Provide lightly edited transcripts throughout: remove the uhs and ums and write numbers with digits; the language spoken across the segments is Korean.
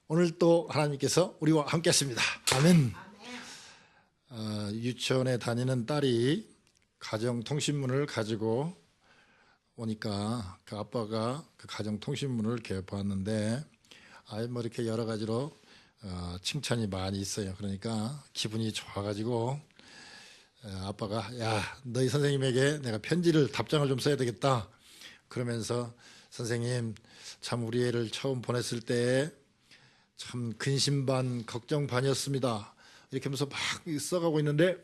오늘 또 하나님께서 우리와 함께 하십니다. 아멘. 유치원에 다니는 딸이 가정통신문을 가지고 오니까 그 아빠가 그 가정통신문을 이렇게 봤는데 뭐 이렇게 여러 가지로 칭찬이 많이 있어요. 그러니까 기분이 좋아가지고 아빠가 야, 너희 선생님에게 내가 편지를 답장을 좀 써야 되겠다. 그러면서 선생님 참 우리 애를 처음 보냈을 때 참 근심 반 걱정 반이었습니다. 이렇게 하면서 막 써가고 있는데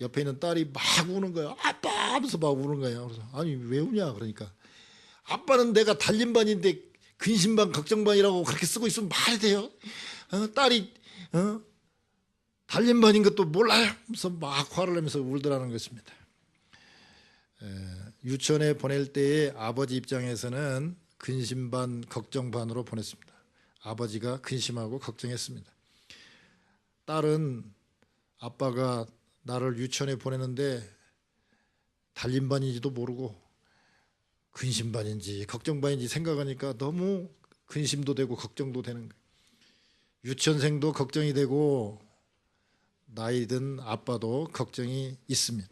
옆에 있는 딸이 막 우는 거예요. 아빠 하면서 막 우는 거예요. 그래서 아니 왜 우냐 그러니까 아빠는 내가 달림 반인데 근심 반 걱정 반이라고 그렇게 쓰고 있으면 말이 돼요? 딸이 달림 반인 것도 몰라요? 하면서 막 화를 내면서 울더라는 것입니다. 유치원에 보낼 때의 아버지 입장에서는 근심 반 걱정 반으로 보냈습니다. 아버지가 근심하고 걱정했습니다. 딸은 아빠가 나를 유치원에 보내는데 달림 반인지도 모르고 근심 반인지 걱정 반인지 생각하니까 너무 근심도 되고 걱정도 되는 거예요. 유치원생도 걱정이 되고 나이 든 아빠도 걱정이 있습니다.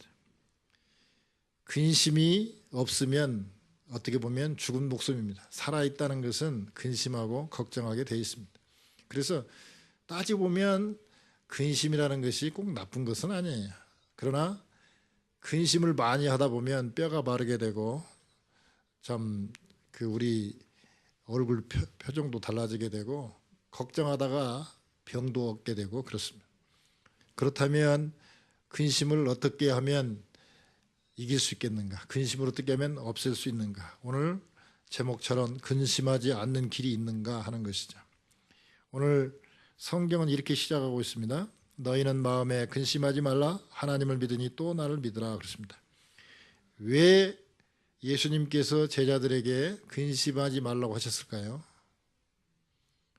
근심이 없으면 어떻게 보면 죽은 목숨입니다. 살아있다는 것은 근심하고 걱정하게 되어 있습니다. 그래서 따지고 보면 근심이라는 것이 꼭 나쁜 것은 아니에요. 그러나 근심을 많이 하다 보면 뼈가 마르게 되고 참 그 우리 얼굴 표정도 달라지게 되고 걱정하다가 병도 얻게 되고 그렇습니다. 그렇다면 근심을 어떻게 하면 이길 수 있겠는가? 근심을 어떻게 하면 없앨 수 있는가? 오늘 제목처럼 근심하지 않는 길이 있는가 하는 것이죠. 오늘 성경은 이렇게 시작하고 있습니다. 너희는 마음에 근심하지 말라. 하나님을 믿으니 또 나를 믿으라 그렇습니다. 왜 예수님께서 제자들에게 근심하지 말라고 하셨을까요?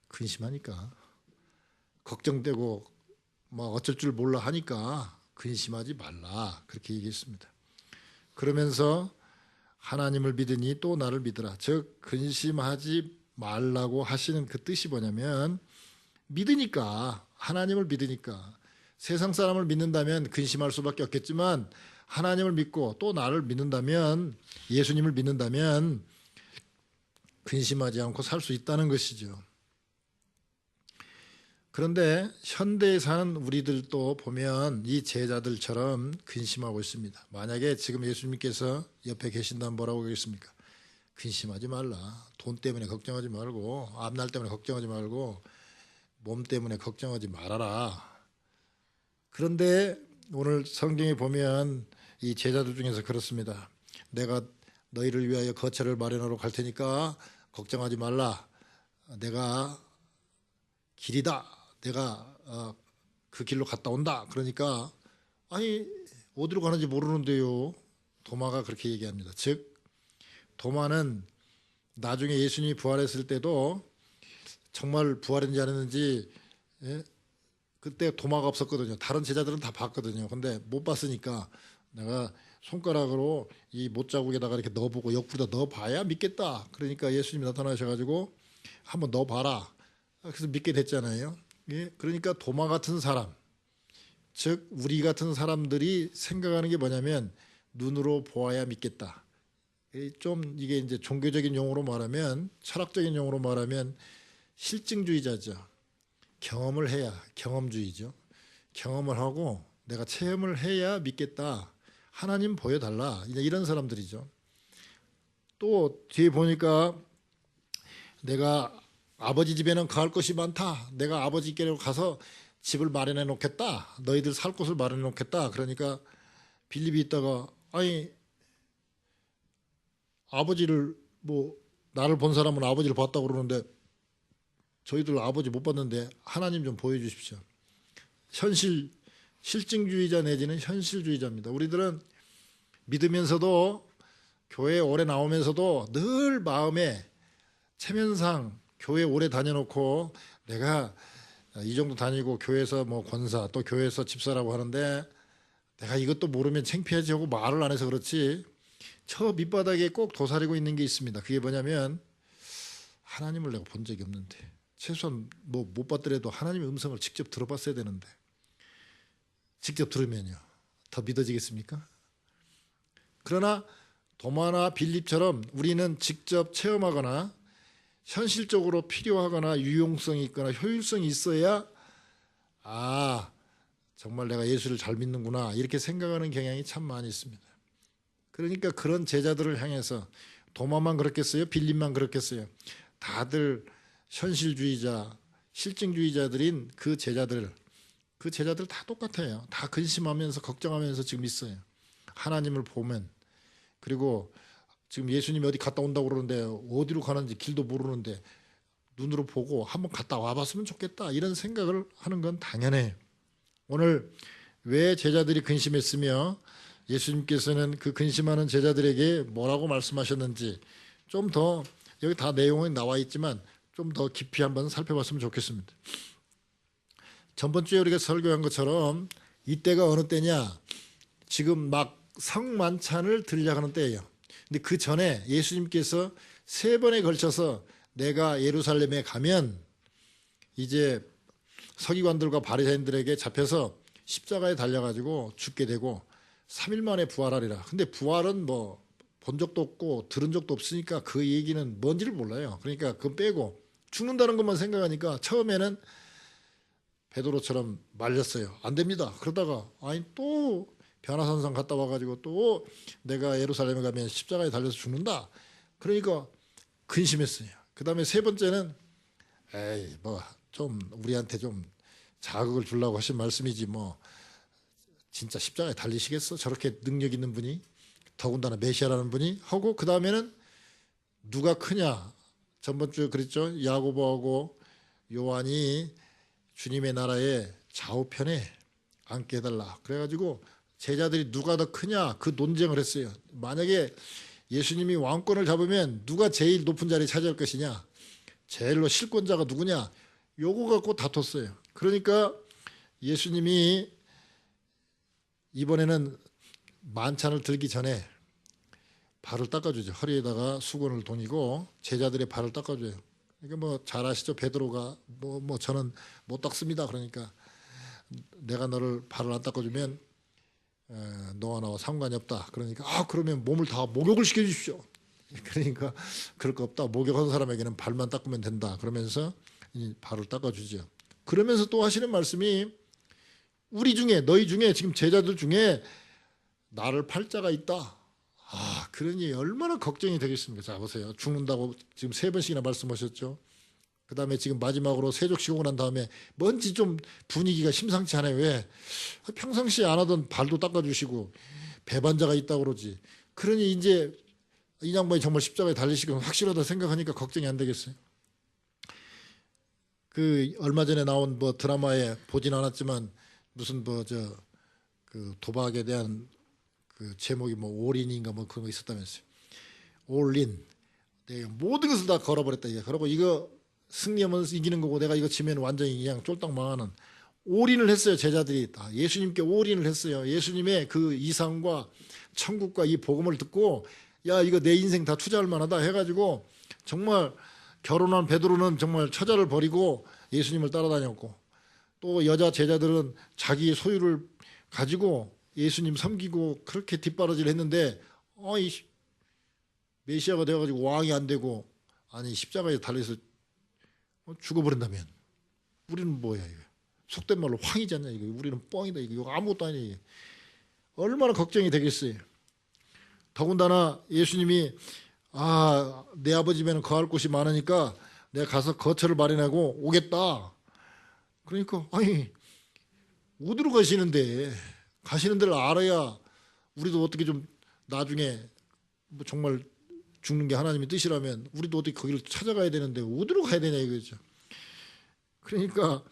근심하니까 걱정되고 뭐 어쩔 줄 몰라 하니까 근심하지 말라 그렇게 얘기했습니다. 그러면서 하나님을 믿으니 또 나를 믿으라. 즉 근심하지 말라고 하시는 그 뜻이 뭐냐면 믿으니까 하나님을 믿으니까 세상 사람을 믿는다면 근심할 수밖에 없겠지만 하나님을 믿고 또 나를 믿는다면 예수님을 믿는다면 근심하지 않고 살 수 있다는 것이죠. 그런데 현대에 사는 우리들도 보면 이 제자들처럼 근심하고 있습니다. 만약에 지금 예수님께서 옆에 계신다면 뭐라고 하겠습니까? 근심하지 말라. 돈 때문에 걱정하지 말고 앞날 때문에 걱정하지 말고 몸 때문에 걱정하지 말아라. 그런데 오늘 성경에 보면 이 제자들 중에서 그렇습니다. 내가 너희를 위하여 거처를 마련하러 갈 테니까 걱정하지 말라. 내가 길이다. 내가 그 길로 갔다 온다. 그러니까 아니 어디로 가는지 모르는데요. 도마가 그렇게 얘기합니다. 즉 도마는 나중에 예수님이 부활했을 때도 정말 부활했는지 안 했는지 그때 도마가 없었거든요. 다른 제자들은 다 봤거든요. 근데 못 봤으니까 내가 손가락으로 이 못자국에다가 이렇게 넣어보고 옆구리에다 넣어봐야 믿겠다. 그러니까 예수님이 나타나셔가지고 한번 넣어봐라. 그래서 믿게 됐잖아요. 그러니까 도마 같은 사람, 즉 우리 같은 사람들이 생각하는 게 뭐냐면 눈으로 보아야 믿겠다. 좀 이게 이제 종교적인 용어로 말하면 철학적인 용어로 말하면 실증주의자죠. 경험을 해야 경험주의죠. 경험을 하고 내가 체험을 해야 믿겠다. 하나님 보여달라. 이런 사람들이죠. 또 뒤에 보니까 내가 아버지 집에는 가을 것이 많다. 내가 아버지께로 가서 집을 마련해 놓겠다. 너희들 살 곳을 마련해 놓겠다. 그러니까 빌립이 있다가 아니 아버지를 뭐 나를 본 사람은 아버지를 봤다고 그러는데 저희들 아버지 못 봤는데 하나님 좀 보여주십시오. 실증주의자 내지는 현실주의자입니다. 우리들은 믿으면서도 교회에 오래 나오면서도 늘 마음에 체면상 교회 오래 다녀놓고 내가 이 정도 다니고 교회에서 뭐 권사 또 교회에서 집사라고 하는데 내가 이것도 모르면 창피하지 하고 말을 안 해서 그렇지 저 밑바닥에 꼭 도사리고 있는 게 있습니다. 그게 뭐냐면 하나님을 내가 본 적이 없는데 최소한 뭐 못 봤더라도 하나님의 음성을 직접 들어봤어야 되는데 직접 들으면요 더 믿어지겠습니까? 그러나 도마나 빌립처럼 우리는 직접 체험하거나 현실적으로 필요하거나 유용성이 있거나 효율성이 있어야 정말 내가 예수를 잘 믿는구나 이렇게 생각하는 경향이 참 많이 있습니다. 그러니까 그런 제자들을 향해서 도마만 그렇겠어요? 빌립만 그렇겠어요? 다들 현실주의자, 실증주의자들인 그 제자들 다 똑같아요. 다 근심하면서 걱정하면서 지금 있어요. 하나님을 보면 그리고 지금 예수님이 어디 갔다 온다고 그러는데 어디로 가는지 길도 모르는데 눈으로 보고 한번 갔다 와봤으면 좋겠다 이런 생각을 하는 건 당연해요. 오늘 왜 제자들이 근심했으며 예수님께서는 그 근심하는 제자들에게 뭐라고 말씀하셨는지 좀 더 여기 다 내용이 나와 있지만 좀 더 깊이 한번 살펴봤으면 좋겠습니다. 전번주에 우리가 설교한 것처럼 이때가 어느 때냐? 지금 막 성만찬을 드리려고 하는 때예요. 근데 그 전에 예수님께서 3번에 걸쳐서 내가 예루살렘에 가면 이제 서기관들과 바리새인들에게 잡혀서 십자가에 달려가지고 죽게 되고 3일 만에 부활하리라. 근데 부활은 뭐 본 적도 없고 들은 적도 없으니까 그 얘기는 뭔지를 몰라요. 그러니까 그건 빼고 죽는다는 것만 생각하니까 처음에는 베드로처럼 말렸어요. 안 됩니다. 그러다가 또 변화산상 갔다 와가지고 또 내가 예루살렘에 가면 십자가에 달려서 죽는다. 그러니까 근심했어요. 그 다음에 3번째는 뭐 좀 우리한테 좀 자극을 주려고 하신 말씀이지 뭐 진짜 십자가에 달리시겠어? 저렇게 능력 있는 분이 더군다나 메시아라는 분이 하고 그 다음에는 누가 크냐? 전번주에 그랬죠. 야고보하고 요한이 주님의 나라의 좌우편에 앉게 해달라. 그래가지고 제자들이 누가 더 크냐 그 논쟁을 했어요. 만약에 예수님이 왕권을 잡으면 누가 제일 높은 자리에 차지할 것이냐, 제일로 실권자가 누구냐, 요거 갖고 다퉜어요. 그러니까 예수님이 이번에는 만찬을 들기 전에 발을 닦아주죠. 허리에다가 수건을 동이고 제자들의 발을 닦아줘요. 그러니까 뭐 잘 아시죠? 베드로가 뭐 저는 못 닦습니다. 그러니까 내가 너를 발을 안 닦아주면 너와 나와 상관이 없다. 그러니까 그러면 몸을 다 목욕을 시켜주십시오. 그러니까 그럴 거 없다. 목욕한 사람에게는 발만 닦으면 된다. 그러면서 발을 닦아주죠. 그러면서 또 하시는 말씀이 우리 중에 너희 중에 지금 제자들 중에 나를 팔 자가 있다. 그러니 얼마나 걱정이 되겠습니까? 자 보세요. 죽는다고 지금 3번씩이나 말씀하셨죠. 그 다음에 지금 마지막으로 세족시키고 난 다음에 뭔지 좀 분위기가 심상치 않아요. 왜? 평상시에 안 하던 발도 닦아주시고 배반자가 있다고 그러지. 그러니 이제 이 양반이 정말 십자가에 달리시건 확실하다 생각하니까 걱정이 안 되겠어요. 그 얼마 전에 나온 뭐 드라마에 보진 않았지만 무슨 그 도박에 대한 그 제목이 뭐 올인인가 뭐 그런 거 있었다면서요. 올인. 내가 모든 것을 다 걸어버렸다. 그러고 이거 승리하면 이기는 거고 내가 이거 지면 완전히 그냥 쫄딱 망하는 올인을 했어요. 제자들이 다 예수님께 올인을 했어요. 예수님의 그 이상과 천국과 이 복음을 듣고 야 이거 내 인생 다 투자할 만하다 해가지고 정말 결혼한 베드로는 정말 처자를 버리고 예수님을 따라다녔고 또 여자 제자들은 자기 소유를 가지고 예수님 섬기고 그렇게 뒷바라지를 했는데 메시아가 되어가지고 왕이 안 되고 십자가에 달려서 죽어버린다면 우리는 뭐야 이거 속된 말로 황이지 않냐 이거 우리는 뻥이다 이거 아무것도 아니에요. 얼마나 걱정이 되겠어요. 더군다나 예수님이 내 아버지 집에는 거할 곳이 많으니까 내가 가서 거처를 마련하고 오겠다. 그러니까 어디로 가시는데 가시는 데를 알아야 우리도 어떻게 좀 나중에 뭐 정말 죽는 게 하나님의 뜻이라면 우리도 어떻게 거기를 찾아가야 되는데 어디로 가야 되냐 이거죠. 그러니까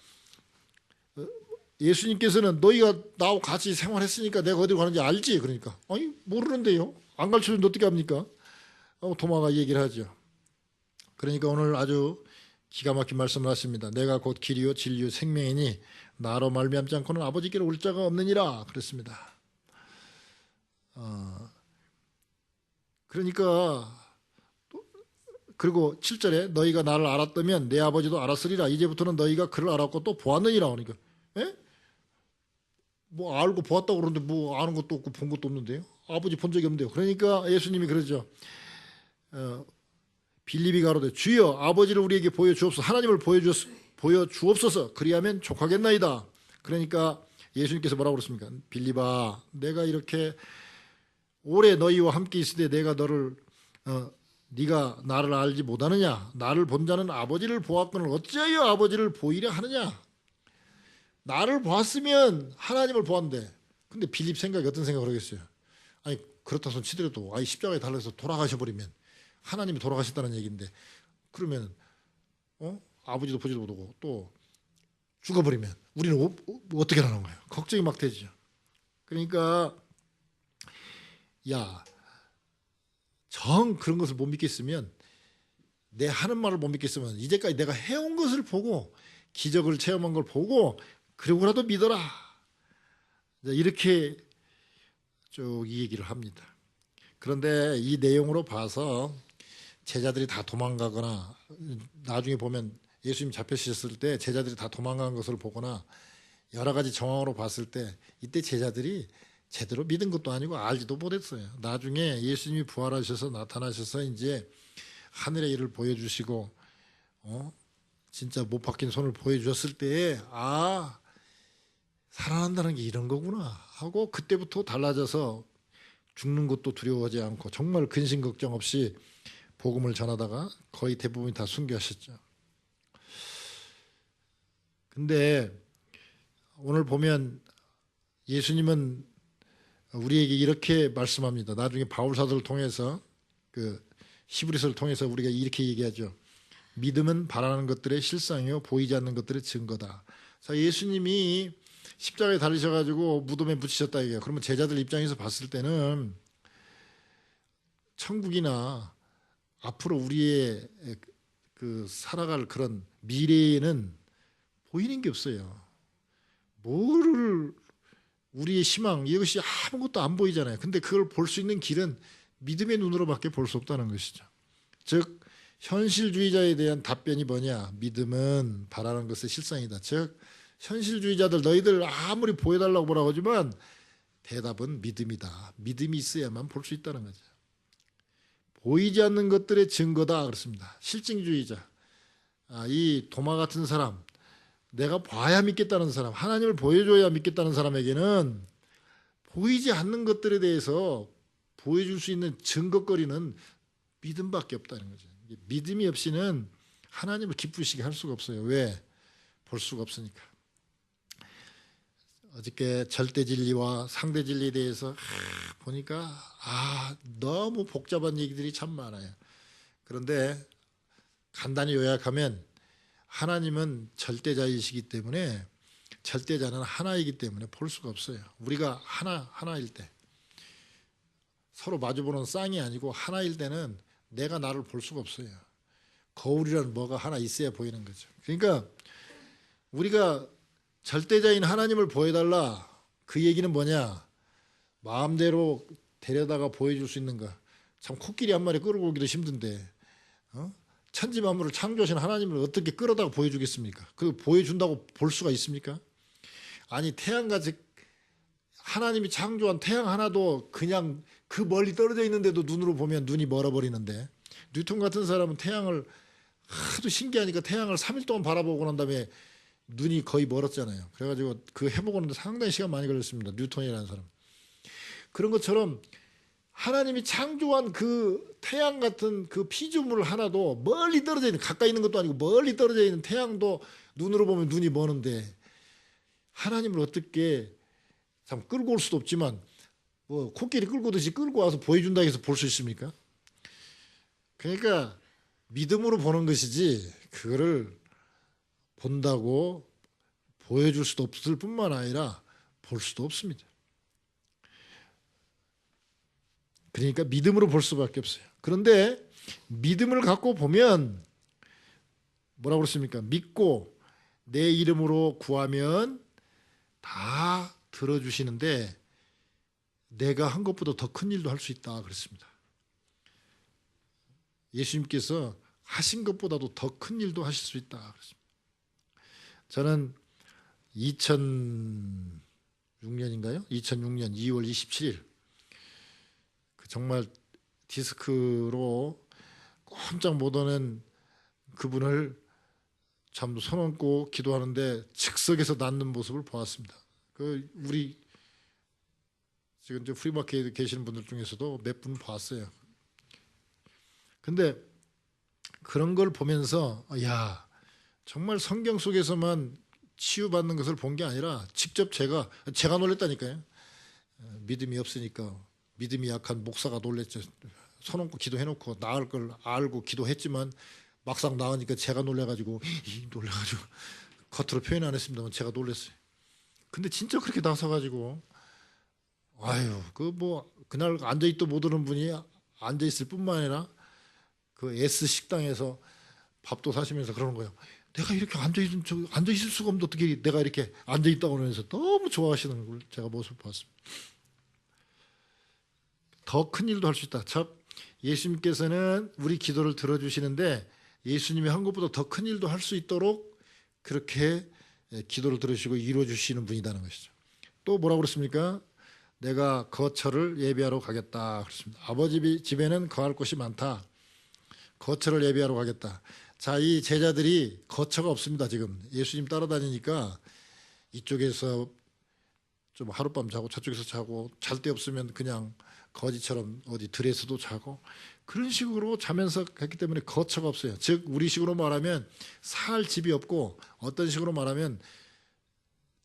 예수님께서는 너희가 나하고 같이 생활했으니까 내가 어디로 가는지 알지? 그러니까 모르는데요. 안 가르쳐주는데 어떻게 합니까? 도마가 얘기를 하죠. 그러니까 오늘 아주 기가 막힌 말씀을 하십니다. 내가 곧 길이요 진리요 생명이니 나로 말미암지 않고는 아버지께로 올 자가 없느니라 그랬습니다. 그러니까 그리고 7절에 너희가 나를 알았다면 내 아버지도 알았으리라. 이제부터는 너희가 그를 알았고 또 보았느니라. 그러니까 예? 뭐 알고 보았다고 그러는데 뭐 아는 것도 없고 본 것도 없는데요. 아버지 본 적이 없는데요. 그러니까 예수님이 그러죠. 빌립이 가로되 주여 아버지를 우리에게 보여주옵소서. 하나님을 보여주옵소서. 그리하면 족하겠나이다. 그러니까 예수님께서 뭐라고 그랬습니까? 빌립아, 내가 이렇게 오래 너희와 함께 있을 때 내가 너를 네가 나를 알지 못하느냐? 나를 본 자는 아버지를 보았거늘 어찌하여 아버지를 보이려 하느냐? 나를 보았으면 하나님을 보았는데, 근데 빌립 생각이 어떤 생각을 하겠어요? 아니 그렇다 손 치더라도 아니 십자가에 달려서 돌아가셔 버리면 하나님이 돌아가셨다는 얘기인데, 그러면 아버지도 보지도 못하고 또 죽어버리면 우리는 어떻게 하는 거예요? 걱정이 막 되죠. 그러니까 정 그런 것을 못 믿겠으면, 내 하는 말을 못 믿겠으면 이제까지 내가 해온 것을 보고 기적을 체험한 걸 보고 그러고라도 믿어라. 이렇게 쭉 이 얘기를 합니다. 그런데 이 내용으로 봐서 제자들이 다 도망가거나, 나중에 보면 예수님 잡혀주셨을 때 제자들이 다 도망간 것을 보거나 여러 가지 정황으로 봤을 때 이때 제자들이 제대로 믿은 것도 아니고 알지도 못했어요. 나중에 예수님이 부활하셔서 나타나셔서 이제 하늘의 일을 보여주시고 진짜 못 박힌 손을 보여주셨을 때에 살아난다는 게 이런 거구나 하고 그때부터 달라져서 죽는 것도 두려워하지 않고 정말 근심 걱정 없이 복음을 전하다가 거의 대부분이 다 순교하셨죠. 근데 오늘 보면 예수님은 우리에게 이렇게 말씀합니다. 나중에 바울 사도를 통해서 히브리서를 통해서 우리가 이렇게 얘기하죠. 믿음은 바라는 것들의 실상이요 보이지 않는 것들의 증거다. 자, 예수님이 십자가에 달리셔가지고 무덤에 붙이셨다 이게요. 그러면 제자들 입장에서 봤을 때는 천국이나 앞으로 우리의 살아갈 그런 미래에는 보이는 게 없어요. 우리의 희망 이것이 아무것도 안 보이잖아요. 근데 그걸 볼 수 있는 길은 믿음의 눈으로밖에 볼 수 없다는 것이죠. 즉 현실주의자에 대한 답변이 뭐냐? 믿음은 바라는 것의 실상이다. 즉 현실주의자들 너희들 아무리 보여달라고 뭐라고 하지만 대답은 믿음이다. 믿음이 있어야만 볼 수 있다는 거죠. 보이지 않는 것들의 증거다 그렇습니다. 실증주의자, 이 도마 같은 사람, 내가 봐야 믿겠다는 사람, 하나님을 보여줘야 믿겠다는 사람에게는 보이지 않는 것들에 대해서 보여줄 수 있는 증거거리는 믿음밖에 없다는 거죠. 믿음이 없이는 하나님을 기쁘시게 할 수가 없어요. 왜? 볼 수가 없으니까. 어저께 절대진리와 상대진리에 대해서 보니까 너무 복잡한 얘기들이 참 많아요. 그런데 간단히 요약하면 하나님은 절대자이시기 때문에, 절대자는 하나이기 때문에 볼 수가 없어요. 우리가 하나일 때, 서로 마주보는 쌍이 아니고 하나일 때는 내가 나를 볼 수가 없어요. 거울이라는 뭐가 하나 있어야 보이는 거죠. 그러니까 우리가 절대자인 하나님을 보여달라, 그 얘기는 뭐냐? 마음대로 데려다가 보여줄 수 있는 거. 참 코끼리 한 마리 끌고 오기도 힘든데 천지 만물을 창조하신 하나님을 어떻게 끌어다가 보여주겠습니까? 그 보여준다고 볼 수가 있습니까? 아니 태양같이 하나님이 창조한 태양 하나도 그냥 그 멀리 떨어져 있는데도 눈으로 보면 눈이 멀어버리는데, 뉴턴 같은 사람은 태양을 하도 신기하니까 태양을 3일 동안 바라보고 난 다음에 눈이 거의 멀었잖아요. 그래가지고 그 해보고는 상당히 시간 많이 걸렸습니다. 뉴턴이라는 사람. 그런 것처럼 하나님이 창조한 그 태양 같은 그 피조물 하나도 멀리 떨어져 있는, 가까이 있는 것도 아니고 멀리 떨어져 있는 태양도 눈으로 보면 눈이 머는데 하나님을 어떻게 참 끌고 올 수도 없지만 뭐 코끼리 끌고 오듯이 끌고 와서 보여준다 해서 볼 수 있습니까? 그러니까 믿음으로 보는 것이지 그거를 본다고 보여줄 수도 없을 뿐만 아니라 볼 수도 없습니다. 그러니까 믿음으로 볼 수밖에 없어요. 그런데 믿음을 갖고 보면 뭐라고 그랬습니까? 믿고 내 이름으로 구하면 다 들어주시는데 내가 한 것보다 더 큰 일도 할 수 있다 그랬습니다. 예수님께서 하신 것보다도 더 큰 일도 하실 수 있다. 저는 2006년인가요? 2006년 2월 27일 정말 디스크로 꼼짝 못하는 그분을 참 손 얹고 기도하는데 즉석에서 낫는 모습을 보았습니다. 우리 지금 이제 프리마켓에 계시는 분들 중에서도 몇 분 봤어요. 근데 그런 걸 보면서 야, 정말 성경 속에서만 치유받는 것을 본 게 아니라 직접 제가 놀랬다니까요. 믿음이 없으니까 믿음이 약한 목사가 놀랬죠. 손 얹고 기도해놓고 나을 걸 알고 기도했지만 막상 나으니까 제가 놀래가지고 겉으로 표현 안 했습니다만 제가 놀랬어요. 근데 진짜 그렇게 나서가지고 아유 그날 앉아있도 못 오는 분이 앉아있을 뿐만 아니라 그 S 식당에서 밥도 사시면서 그러는 거예요. 내가 이렇게 앉아있을 수가 없는데 어떻게 내가 이렇게 앉아있다고 그러면서 너무 좋아하시는 걸 제가 모습을 봤습니다. 더 큰 일도 할 수 있다. 참 예수님께서는 우리 기도를 들어주시는데 예수님이 한 것보다 더 큰 일도 할 수 있도록 그렇게 기도를 들으시고 이루어주시는 분이라는 것이죠. 또 뭐라고 그랬습니까? 내가 거처를 예비하러 가겠다 그랬습니다. 아버지 집에는 거할 곳이 많다. 거처를 예비하러 가겠다. 자, 이 제자들이 거처가 없습니다. 지금 예수님 따라다니니까 이쪽에서 좀 하룻밤 자고 저쪽에서 자고 잘 데 없으면 그냥 거지처럼 어디 들에서도 자고 그런 식으로 자면서 했기 때문에 거처가 없어요. 즉 우리식으로 말하면 살 집이 없고 어떤 식으로 말하면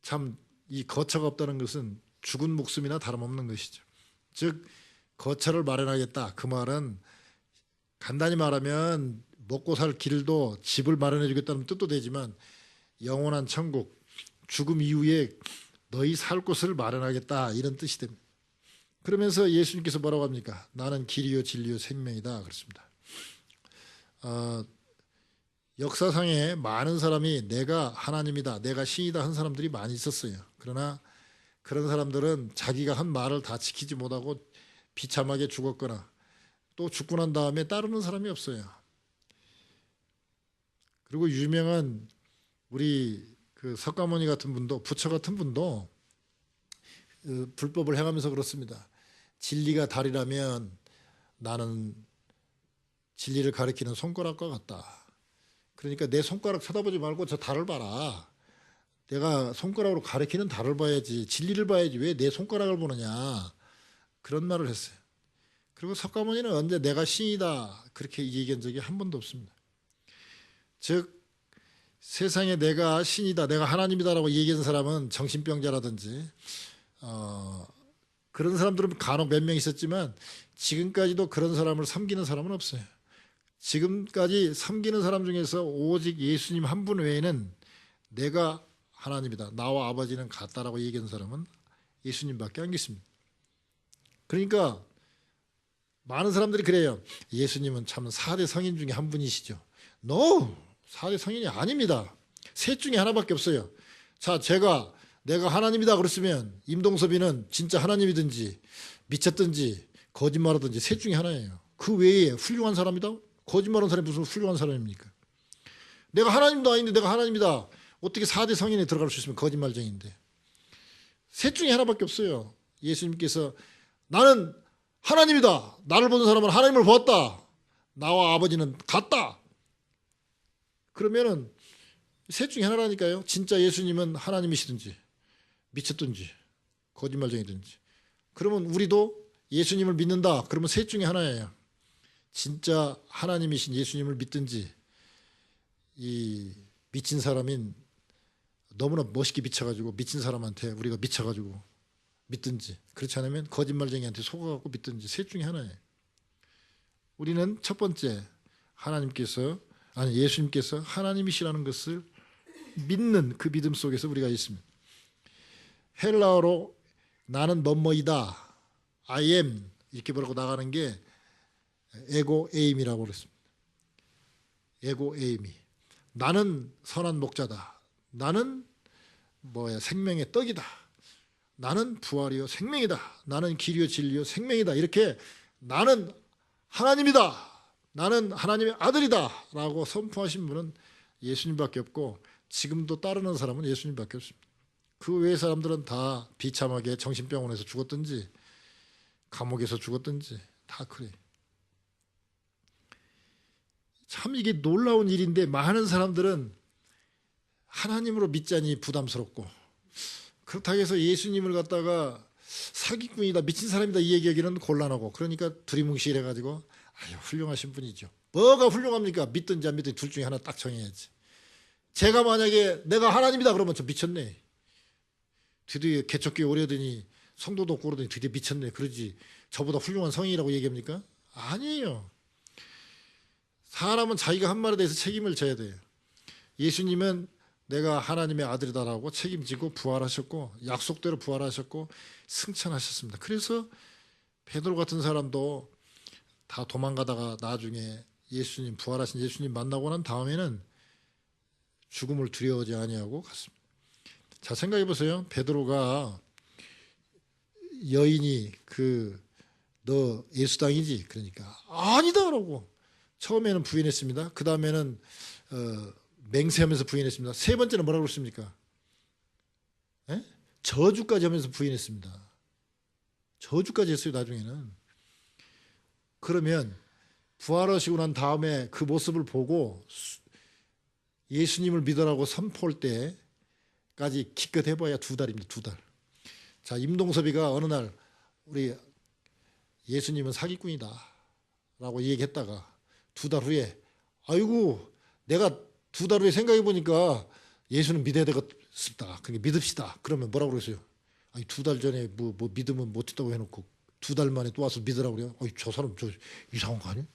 참 이 거처가 없다는 것은 죽은 목숨이나 다름없는 것이죠. 즉 거처를 마련하겠다. 그 말은 간단히 말하면 먹고 살 길도 집을 마련해 주겠다는 뜻도 되지만 영원한 천국, 죽음 이후에 너희 살 곳을 마련하겠다 이런 뜻이 됩니다. 그러면서 예수님께서 뭐라고 합니까? 나는 길이요 진리요 생명이다 그렇습니다. 역사상에 많은 사람이 내가 하나님이다, 내가 신이다 한 사람들이 많이 있었어요. 그러나 그런 사람들은 자기가 한 말을 다 지키지 못하고 비참하게 죽었거나 또 죽고 난 다음에 따르는 사람이 없어요. 그리고 유명한 우리 그 석가모니 같은 분도 부처 같은 분도 불법을 행하면서 그렇습니다. 진리가 달이라면 나는 진리를 가리키는 손가락과 같다. 그러니까 내 손가락 쳐다보지 말고 저 달을 봐라. 내가 손가락으로 가리키는 달을 봐야지 진리를 봐야지 왜 내 손가락을 보느냐. 그런 말을 했어요. 그리고 석가모니는 언제 내가 신이다 그렇게 얘기한 적이 한 번도 없습니다. 즉 세상에 내가 신이다 내가 하나님이다라고 얘기한 사람은 정신병자라든지 그런 사람들은 간혹 몇 명 있었지만 지금까지도 그런 사람을 섬기는 사람은 없어요. 지금까지 섬기는 사람 중에서 오직 예수님 한 분 외에는 내가 하나님이다 나와 아버지는 같다라고 얘기한 사람은 예수님밖에 안 계십니다. 그러니까 많은 사람들이 그래요. 예수님은 참 4대 성인 중에 한 분이시죠. No! 4대 성인이 아닙니다. 셋 중에 하나밖에 없어요. 자, 내가 하나님이다 그랬으면 임동섭이는 진짜 하나님이든지 미쳤든지 거짓말하든지 셋 중에 하나예요. 그 외에 훌륭한 사람이다? 거짓말하는 사람이 무슨 훌륭한 사람입니까? 내가 하나님도 아닌데 내가 하나님이다. 어떻게 4대 성인에 들어갈 수 있으면 거짓말쟁이인데. 셋 중에 하나밖에 없어요. 예수님께서 나는 하나님이다. 나를 보는 사람은 하나님을 보았다. 나와 아버지는 같다. 그러면은 셋 중에 하나라니까요. 진짜 예수님은 하나님이시든지 미쳤든지 거짓말쟁이든지. 그러면 우리도 예수님을 믿는다. 그러면 셋 중에 하나예요. 진짜 하나님이신 예수님을 믿든지 이 미친 사람인 너무나 멋있게 미쳐가지고 미친 사람한테 우리가 미쳐가지고 믿든지 그렇지 않으면 거짓말쟁이한테 속아갖고 믿든지 셋 중에 하나예요. 우리는 첫 번째 예수님께서 하나님이시라는 것을 믿는 그 믿음 속에서 우리가 있습니다. 헬라어로 나는 뭐뭐이다 I am 이렇게 보라고 나가는 게 에고 에임이라고 그랬습니다. 에고 에임이 나는 선한 목자다. 나는 생명의 떡이다. 나는 부활이요 생명이다. 나는 길이요 진리요 생명이다. 이렇게 나는 하나님이다. 나는 하나님의 아들이다 라고 선포하신 분은 예수님밖에 없고 지금도 따르는 사람은 예수님밖에 없습니다. 그 외의 사람들은 다 비참하게 정신병원에서 죽었든지 감옥에서 죽었든지 다 그래. 참 이게 놀라운 일인데 많은 사람들은 하나님으로 믿자니 부담스럽고 그렇다고 해서 예수님을 갖다가 사기꾼이다 미친 사람이다 이 얘기하기는 곤란하고 그러니까 두리뭉실해가지고 아유 훌륭하신 분이죠. 뭐가 훌륭합니까? 믿든지 안 믿든지 둘 중에 하나 딱 정해야지. 제가 만약에 내가 하나님이다 그러면 저 미쳤네. 드디어 개척교회 오래더니 성도도 없고 그러더니 드디어 미쳤네. 그러지 저보다 훌륭한 성인이라고 얘기합니까? 아니에요. 사람은 자기가 한 말에 대해서 책임을 져야 돼요. 예수님은 내가 하나님의 아들이다라고 책임지고 부활하셨고 약속대로 부활하셨고 승천하셨습니다. 그래서 베드로 같은 사람도 다 도망가다가 나중에 예수님 부활하신 예수님 만나고 난 다음에는 죽음을 두려워하지 아니하고 갔습니다. 자 생각해 보세요. 베드로가 여인이 너 예수당이지? 그러니까 아니다 그러고 처음에는 부인했습니다. 그 다음에는 맹세하면서 부인했습니다. 세 번째는 뭐라고 그랬습니까? 에? 저주까지 하면서 부인했습니다. 저주까지 했어요 나중에는. 그러면 부활하시고 난 다음에 그 모습을 보고 예수님을 믿으라고 선포할 때까지 기껏 해봐야 2달입니다. 2달. 자 임동섭이가 어느 날 우리 예수님은 사기꾼이다 라고 얘기했다가 2달 후에 아이고 내가 2달 후에 생각해 보니까 예수는 믿어야 되겠습니다. 그러니까 믿읍시다. 그러면 뭐라고 그랬어요? 아니 2달 전에 뭐 믿으면 못했다고 해놓고 2달 만에 또 와서 믿으라고 그래요? 아니 저 사람 저 이상한 거 아니에요?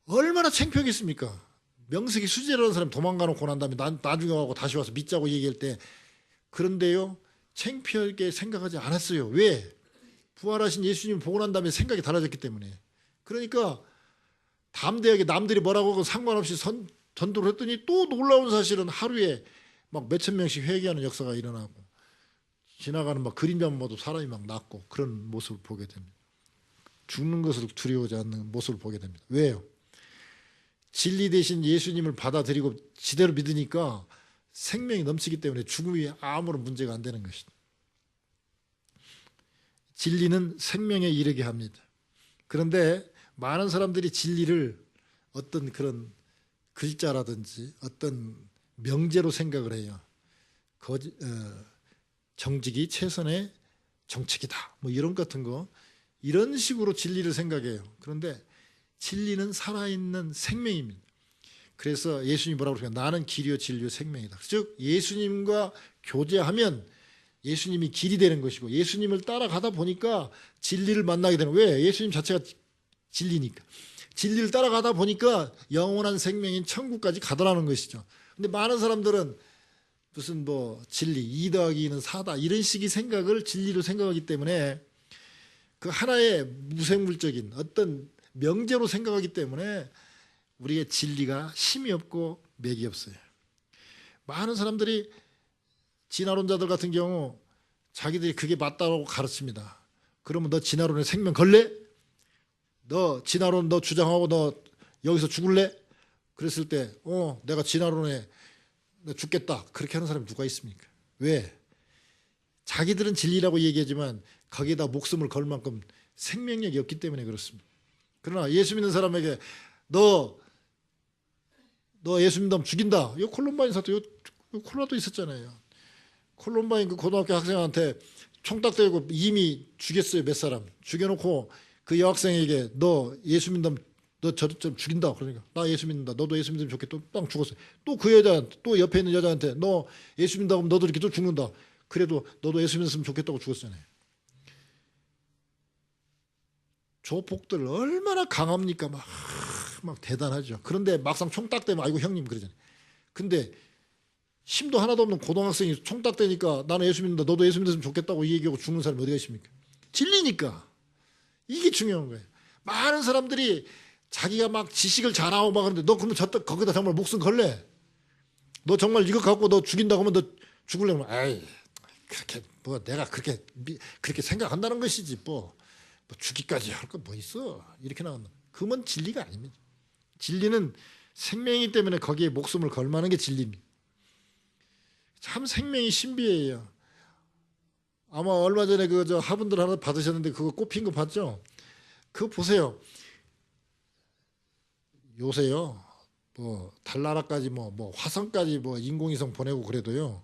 얼마나 창피하겠습니까? 명색이 수재라는 사람이 도망가 놓고 난 다음에 나중에 와고 다시 와서 믿자고 얘기할 때 그런데요 창피하게 생각하지 않았어요. 왜? 부활하신 예수님 보고 난 다음에 생각이 달라졌기 때문에. 그러니까 담대하게 남들이 뭐라고 하고 상관없이 전도를 했더니 또 놀라운 사실은 하루에 막 몇천 명씩 회개하는 역사가 일어나고 지나가는 막 그림자만 봐도 사람이 막 낫고 그런 모습을 보게 됩니다. 죽는 것을 두려워하지 않는 모습을 보게 됩니다. 왜요? 진리 대신 예수님을 받아들이고 지대로 믿으니까 생명이 넘치기 때문에 죽음이 아무런 문제가 안 되는 것이다. 진리는 생명에 이르게 합니다. 그런데 많은 사람들이 진리를 어떤 그런 글자라든지 어떤 명제로 생각을 해요. 정직이 최선의 정책이다. 뭐 이런 같은 거 이런 식으로 진리를 생각해요. 그런데 진리는 살아있는 생명입니다. 그래서 예수님이 뭐라고 그러냐? 나는 길이요 진리요 생명이다. 즉 예수님과 교제하면 예수님이 길이 되는 것이고 예수님을 따라가다 보니까 진리를 만나게 되는 거예요. 왜? 예수님 자체가 진리니까. 진리를 따라가다 보니까 영원한 생명인 천국까지 가더라는 것이죠. 근데 많은 사람들은 무슨 뭐 진리 2 더하기 2는 4다 이런 식의 생각을 진리로 생각하기 때문에 그 하나의 무생물적인 어떤 명제로 생각하기 때문에 우리의 진리가 힘이 없고 맥이 없어요. 많은 사람들이 진화론자들 같은 경우 자기들이 그게 맞다고 가르칩니다. 그러면 너 진화론에 생명 걸래? 너 진화론 너 주장하고 너 여기서 죽을래? 그랬을 때 내가 진화론에 죽겠다. 그렇게 하는 사람이 누가 있습니까? 왜? 자기들은 진리라고 얘기하지만 거기에다 목숨을 걸 만큼 생명력이 없기 때문에 그렇습니다. 그러나 예수 믿는 사람에게 너 예수 믿으면 죽인다. 이 콜럼바인 사태 콜라도 있었잖아요. 콜럼바인 그 고등학교 학생한테 총딱 대고 이미 죽였어요. 몇 사람 죽여놓고 그 여학생에게 너 예수 믿으면 너 저 죽인다. 그러니까 나 예수 믿는다. 너도 예수 믿으면 좋겠다. 또 빵 죽었어요. 또 그 여자 또 옆에 있는 여자한테 너 예수 믿는다고 하면 너도 이렇게 또 죽는다. 그래도 너도 예수 믿었으면 좋겠다고 죽었잖아요. 조폭들 얼마나 강합니까? 막 대단하죠. 그런데 막상 총딱 대면 아이고 형님 그러잖아요. 근데 힘도 하나도 없는 고등학생이 총딱 대니까 나는 예수 믿는다. 너도 예수 믿었으면 좋겠다고 얘기하고 죽는 사람이 어디가 있습니까? 진리니까. 이게 중요한 거예요. 많은 사람들이 자기가 막 지식을 잘하고 막 그러는데 너 그러면 거기다 정말 목숨 걸래? 너 정말 이거 갖고 너 죽인다고 하면 너 죽으려면 아이 그렇게 뭐 내가 그렇게 생각한다는 것이지 뭐 죽기까지 할 거 뭐 있어? 이렇게 나온다. 그건 진리가 아닙니다. 진리는 생명이기 때문에 거기에 목숨을 걸마는 게 진리입니다. 참 생명이 신비해요. 아마 얼마 전에 저 화분들 하나 받으셨는데 그거 꽃핀 거 봤죠? 그거 보세요. 요새요. 뭐 달나라까지 뭐 화성까지 뭐 인공위성 보내고 그래도요.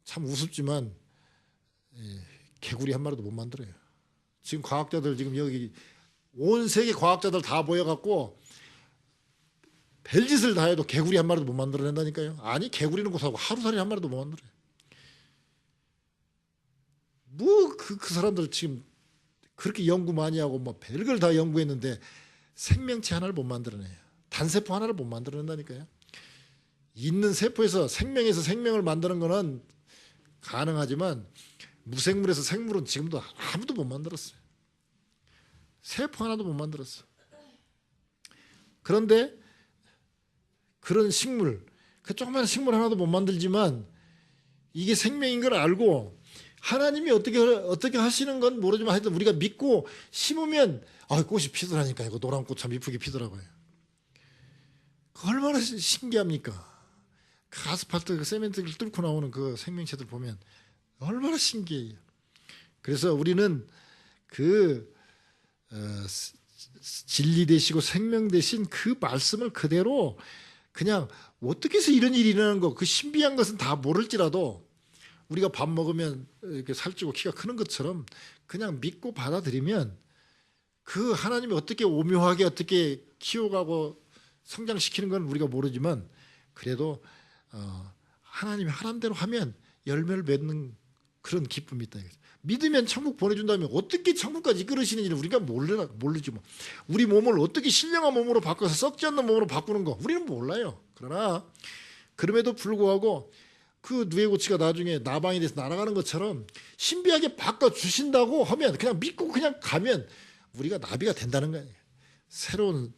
참 우습지만 개구리 한 마리도 못 만들어요. 지금 과학자들 지금 여기 온 세계 과학자들 다 모여갖고 별짓을 다 해도 개구리 한 마리도 못 만들어낸다니까요. 아니 개구리는 고사고 하루살이 한 마리도 못 만들어요. 뭐 그 사람들 지금 그렇게 연구 많이 하고 뭐 별걸 다 연구했는데 생명체 하나를 못 만들어내요. 단세포 하나를 못 만들어낸다니까요. 있는 세포에서 생명에서 생명을 만드는 거는 가능하지만 무생물에서 생물은 지금도 아무도 못 만들었어요. 세포 하나도 못 만들었어요. 그런데 그런 식물, 그 조그마한 식물 하나도 못 만들지만 이게 생명인 걸 알고 하나님이 어떻게 하시는 건 모르지만 하여튼 우리가 믿고 심으면 꽃이 피더라니까. 이거 노란 꽃 참 이쁘게 피더라고요. 그 얼마나 신기합니까? 그 아스팔트, 그 세멘트를 뚫고 나오는 그 생명체들 보면 얼마나 신기해요. 그래서 우리는 진리 되시고 생명 되신 그 말씀을 그대로 그냥 어떻게 해서 이런 일이 일어나는 거, 그 신비한 것은 다 모를지라도 우리가 밥 먹으면 이렇게 살찌고 키가 크는 것처럼 그냥 믿고 받아들이면 그 하나님이 어떻게 오묘하게 어떻게 키워가고 성장시키는 건 우리가 모르지만 그래도 하나님이 하란 대로 하면 열매를 맺는 그런 기쁨이 있다. 믿으면 천국 보내준다면 어떻게 천국까지 이끌으시는지를 우리가 모르지 뭐. 우리 몸을 어떻게 신령한 몸으로 바꿔서 썩지 않는 몸으로 바꾸는 거 우리는 몰라요. 그러나 그럼에도 불구하고 그 누에고치가 나중에 나방이 돼서 날아가는 것처럼 신비하게 바꿔주신다고 하면 그냥 믿고 그냥 가면 우리가 나비가 된다는 거예요. 새로운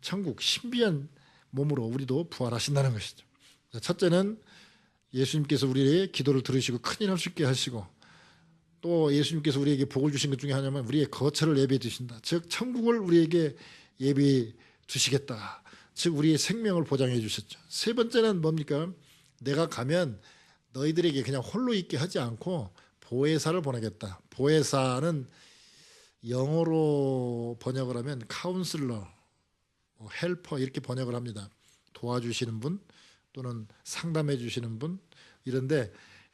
천국 신비한 몸으로 우리도 부활하신다는 것이죠. 첫째는 예수님께서 우리의 기도를 들으시고 큰일 할 수 있게 하시고 또 예수님께서 우리에게 복을 주신 것 중에 하나는 우리의 거처를 예비해 두신다. 즉 천국을 우리에게 예비해 주시겠다. 즉 우리의 생명을 보장해 주셨죠. 세 번째는 뭡니까? 내가 가면 너희들에게 그냥 홀로 있게 하지 않고 보혜사를 보내겠다. 보혜사는 영어로 번역을 하면 카운슬러, 헬퍼 이렇게 번역을 합니다. 도와주시는 분 또는 상담해 주시는 분 이런데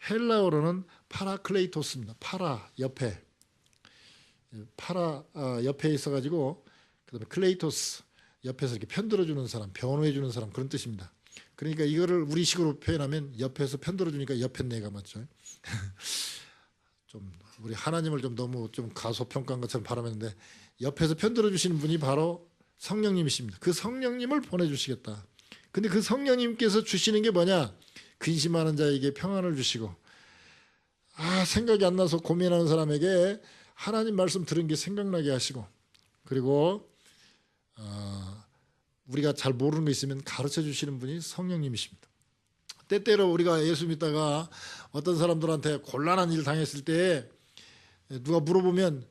헬라어로는 파라클레이토스입니다. 파라 옆에 옆에 있어가지고 그다음에 클레이토스 옆에서 이렇게 편들어주는 사람, 변호해주는 사람 그런 뜻입니다. 그러니까 이거를 우리식으로 표현하면 옆에서 편들어주니까 옆에 내가 맞죠. 좀 우리 하나님을 좀 너무 좀 가소평가한 것처럼 발음했는데 옆에서 편들어주시는 분이 바로 성령님이십니다. 그 성령님을 보내주시겠다. 근데 그 성령님께서 주시는 게 뭐냐? 근심하는 자에게 평안을 주시고 생각이 안 나서 고민하는 사람에게 하나님 말씀 들은 게 생각나게 하시고 그리고 우리가 잘 모르는 거 있으면 가르쳐 주시는 분이 성령님이십니다. 때때로 우리가 예수 믿다가 어떤 사람들한테 곤란한 일 당했을 때 누가 물어보면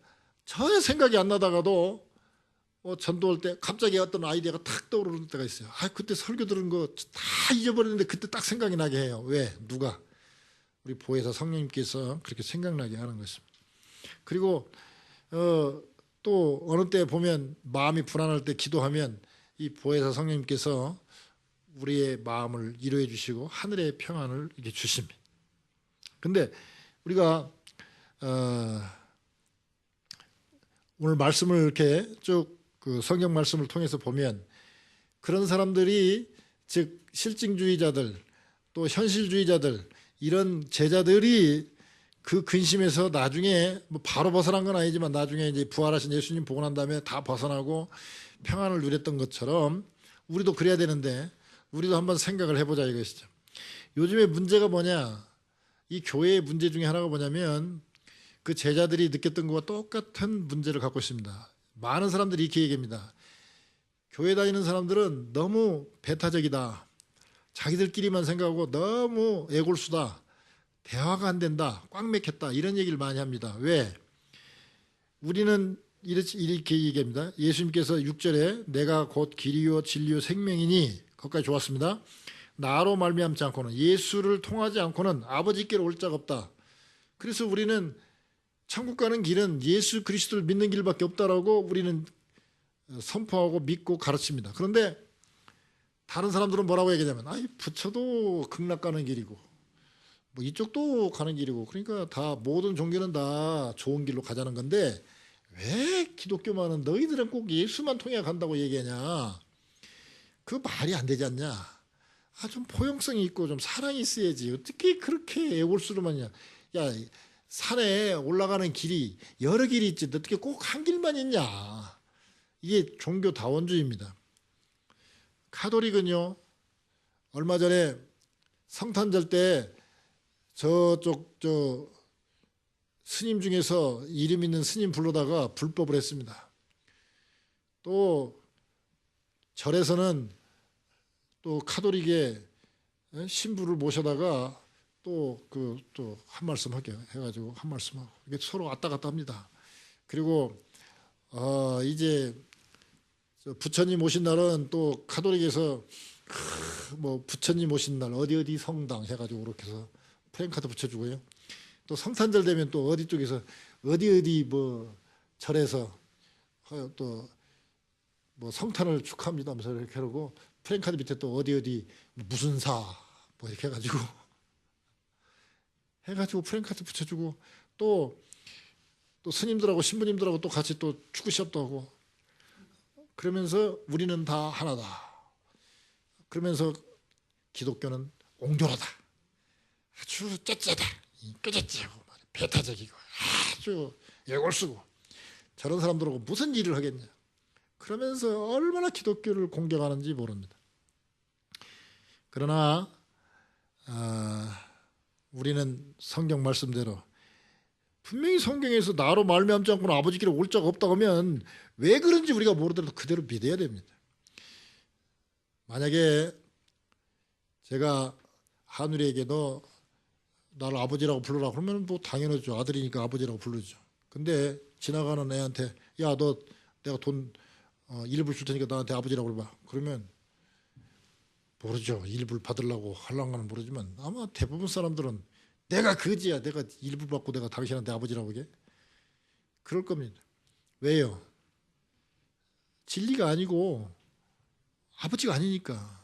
전혀 생각이 안 나다가도 전도할 때 갑자기 어떤 아이디어가 탁 떠오르는 때가 있어요. 그때 설교 들은 거 다 잊어버렸는데 그때 딱 생각이 나게 해요. 왜? 누가? 우리 보혜사 성령님께서 그렇게 생각나게 하는 것입니다. 그리고 또 어느 때 보면 마음이 불안할 때 기도하면 이 보혜사 성령님께서 우리의 마음을 위로해 주시고 하늘의 평안을 이렇게 주십니다. 근데 우리가 오늘 말씀을 이렇게 쭉 그 성경 말씀을 통해서 보면 그런 사람들이 즉 실증주의자들 또 현실주의자들 이런 제자들이 그 근심에서 나중에 뭐 바로 벗어난 건 아니지만 나중에 이제 부활하신 예수님 보고 난 다음에 다 벗어나고 평안을 누렸던 것처럼 우리도 그래야 되는데 우리도 한번 생각을 해보자 이것이죠. 요즘에 문제가 뭐냐? 이 교회의 문제 중에 하나가 뭐냐면 그 제자들이 느꼈던 것과 똑같은 문제를 갖고 있습니다. 많은 사람들이 이렇게 얘기합니다. 교회 다니는 사람들은 너무 배타적이다. 자기들끼리만 생각하고 너무 애골수다. 대화가 안 된다. 꽉 맥혔다. 이런 얘기를 많이 합니다. 왜? 우리는 이렇게 얘기합니다. 예수님께서 6절에 내가 곧 길이요 진리요 생명이니, 거기까지 좋았습니다. 나로 말미암지 않고는, 예수를 통하지 않고는 아버지께로 올 자가 없다. 그래서 우리는 천국 가는 길은 예수 그리스도를 믿는 길밖에 없다라고 우리는 선포하고 믿고 가르칩니다. 그런데 다른 사람들은 뭐라고 얘기하냐면, 아이 부처도 극락 가는 길이고 뭐 이쪽도 가는 길이고, 그러니까 다 모든 종교는 다 좋은 길로 가자는 건데 왜 기독교만은 너희들은 꼭 예수만 통해 간다고 얘기하냐? 그 말이 안 되지 않냐? 좀 포용성이 있고 좀 사랑이 있어야지. 어떻게 그렇게 애골수로만 야, 산에 올라가는 길이 여러 길이 있지 어떻게 꼭 한 길만 있냐? 이게 종교다원주의입니다. 카톨릭은요, 얼마 전에 성탄절 때 저쪽 스님 중에서 이름 있는 스님 불러다가 불법을 했습니다. 또 절에서는 또 카톨릭의 신부를 모셔다가 또 한 말씀 하게 해가지고 한 말씀 하고, 이게 서로 왔다 갔다 합니다. 그리고 이제 부처님 오신 날은 또 카톨릭에서 뭐 부처님 오신 날 어디 성당 해가지고 그렇게 해서 프랭카드 붙여주고요. 또 성탄절 되면 또 어디 쪽에서 어디 뭐 절에서 또 뭐 성탄을 축하합니다 하면서 이렇게 하고, 프랭카드 밑에 또 어디 무슨 사 뭐 이렇게 해가지고 프랭카드 붙여주고, 또 스님들하고 신부님들하고 또 같이 또 축구 시합도 하고, 그러면서 우리는 다 하나다. 그러면서 기독교는 옹졸하다. 아주 째째다. 꾀째째하고 배타적이고 아주 애골쓰고, 저런 사람들하고 무슨 일을 하겠냐. 그러면서 얼마나 기독교를 공격하는지 모릅니다. 그러나 우리는 성경 말씀대로 분명히 성경에서 나로 말미암지 않고는 아버지께로 올 자가 없다고 하면 왜 그런지 우리가 모르더라도 그대로 믿어야 됩니다. 만약에 제가 하늘에게 너 나를 아버지라고 불러라 그러면 뭐 당연하죠. 아들이니까 아버지라고 부르죠. 근데 지나가는 애한테 야, 너 내가 돈 1불 줄 테니까 나한테 아버지라고 그러봐. 그러면 모르죠. 1불 받으려고 하려는 모르지만 아마 대부분 사람들은 내가 거지야. 내가 1불 받고 내가 당신한테 아버지라고 하게? 그럴 겁니다. 왜요? 진리가 아니고 아버지가 아니니까.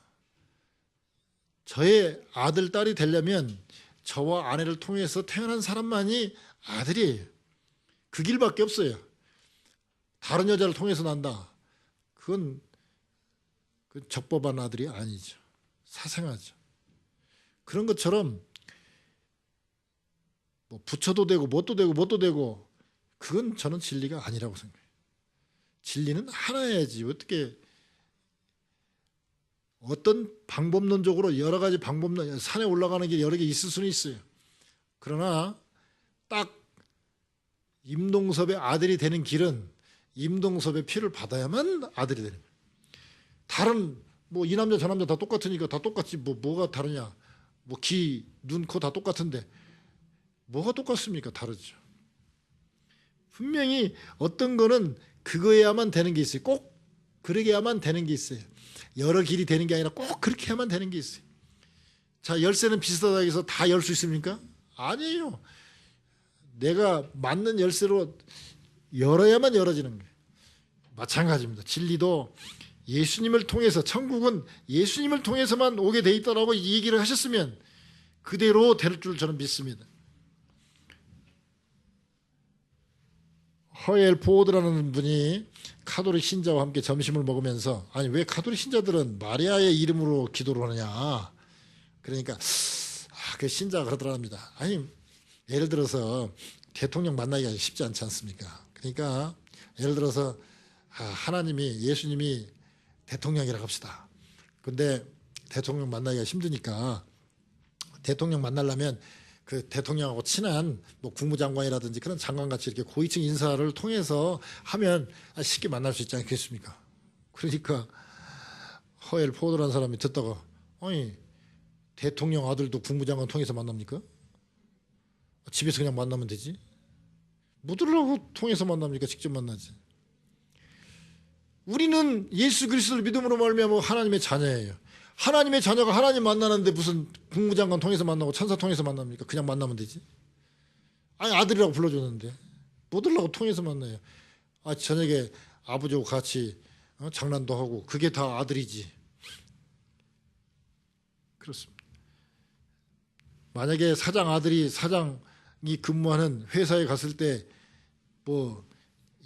저의 아들, 딸이 되려면 저와 아내를 통해서 태어난 사람만이 아들이에요. 그 길밖에 없어요. 다른 여자를 통해서 난다. 그건 적법한 아들이 아니죠. 사생아죠. 그런 것처럼 뭐 부처도 되고 뭣도 되고 그건 저는 진리가 아니라고 생각해요. 진리는 하나야지. 어떻게 어떤 방법론적으로 여러 가지 방법론, 산에 올라가는 게 여러 개 있을 수는 있어요. 그러나 딱 임동섭의 아들이 되는 길은 임동섭의 피를 받아야만 아들이 되는 거예요. 다른 뭐 이 남자 저 남자 다 똑같으니까 다 똑같지 뭐가 다르냐. 뭐 귀, 눈, 코 다 똑같은데 뭐가 똑같습니까? 다르죠. 분명히 어떤 거는 그거야만 되는 게 있어요. 꼭 그러게야만 되는 게 있어요. 여러 길이 되는 게 아니라 꼭 그렇게 해야만 되는 게 있어요. 자, 열쇠는 비슷하다 해서 다 열 수 있습니까? 아니에요. 내가 맞는 열쇠로 열어야만 열어지는 거예요. 마찬가지입니다. 진리도 예수님을 통해서, 천국은 예수님을 통해서만 오게 돼 있다라고 얘기를 하셨으면 그대로 될 줄 저는 믿습니다. 허엘 포워드라는 분이 카톨릭 신자와 함께 점심을 먹으면서, 아니 왜 카톨릭 신자들은 마리아의 이름으로 기도를 하느냐. 그러니까 그 신자가 그러더랍니다. 아니 예를 들어서 대통령 만나기가 쉽지 않지 않습니까? 그러니까 예를 들어서 하나님이, 예수님이 대통령이라고 합시다. 근데 대통령 만나기가 힘드니까 대통령 만나려면 그 대통령하고 친한 뭐 국무장관이라든지 그런 장관같이 이렇게 고위층 인사를 통해서 하면 쉽게 만날 수 있지 않겠습니까? 그러니까 허엘 포드라는 사람이 듣다가, 아니 대통령 아들도 국무장관 통해서 만납니까? 집에서 그냥 만나면 되지? 뭐들하고 통해서 만납니까? 직접 만나지. 우리는 예수 그리스도를 믿음으로 말미암아 하나님의 자녀예요. 하나님의 자녀가 하나님 만나는데 무슨 국무장관 통해서 만나고 천사 통해서 만납니까? 그냥 만나면 되지. 아니 아들이라고 불러줬는데 뭐들라고 통해서 만나요. 저녁에 아버지하고 같이 장난도 하고 그게 다 아들이지. 그렇습니다. 만약에 사장 아들이 사장이 근무하는 회사에 갔을 때 뭐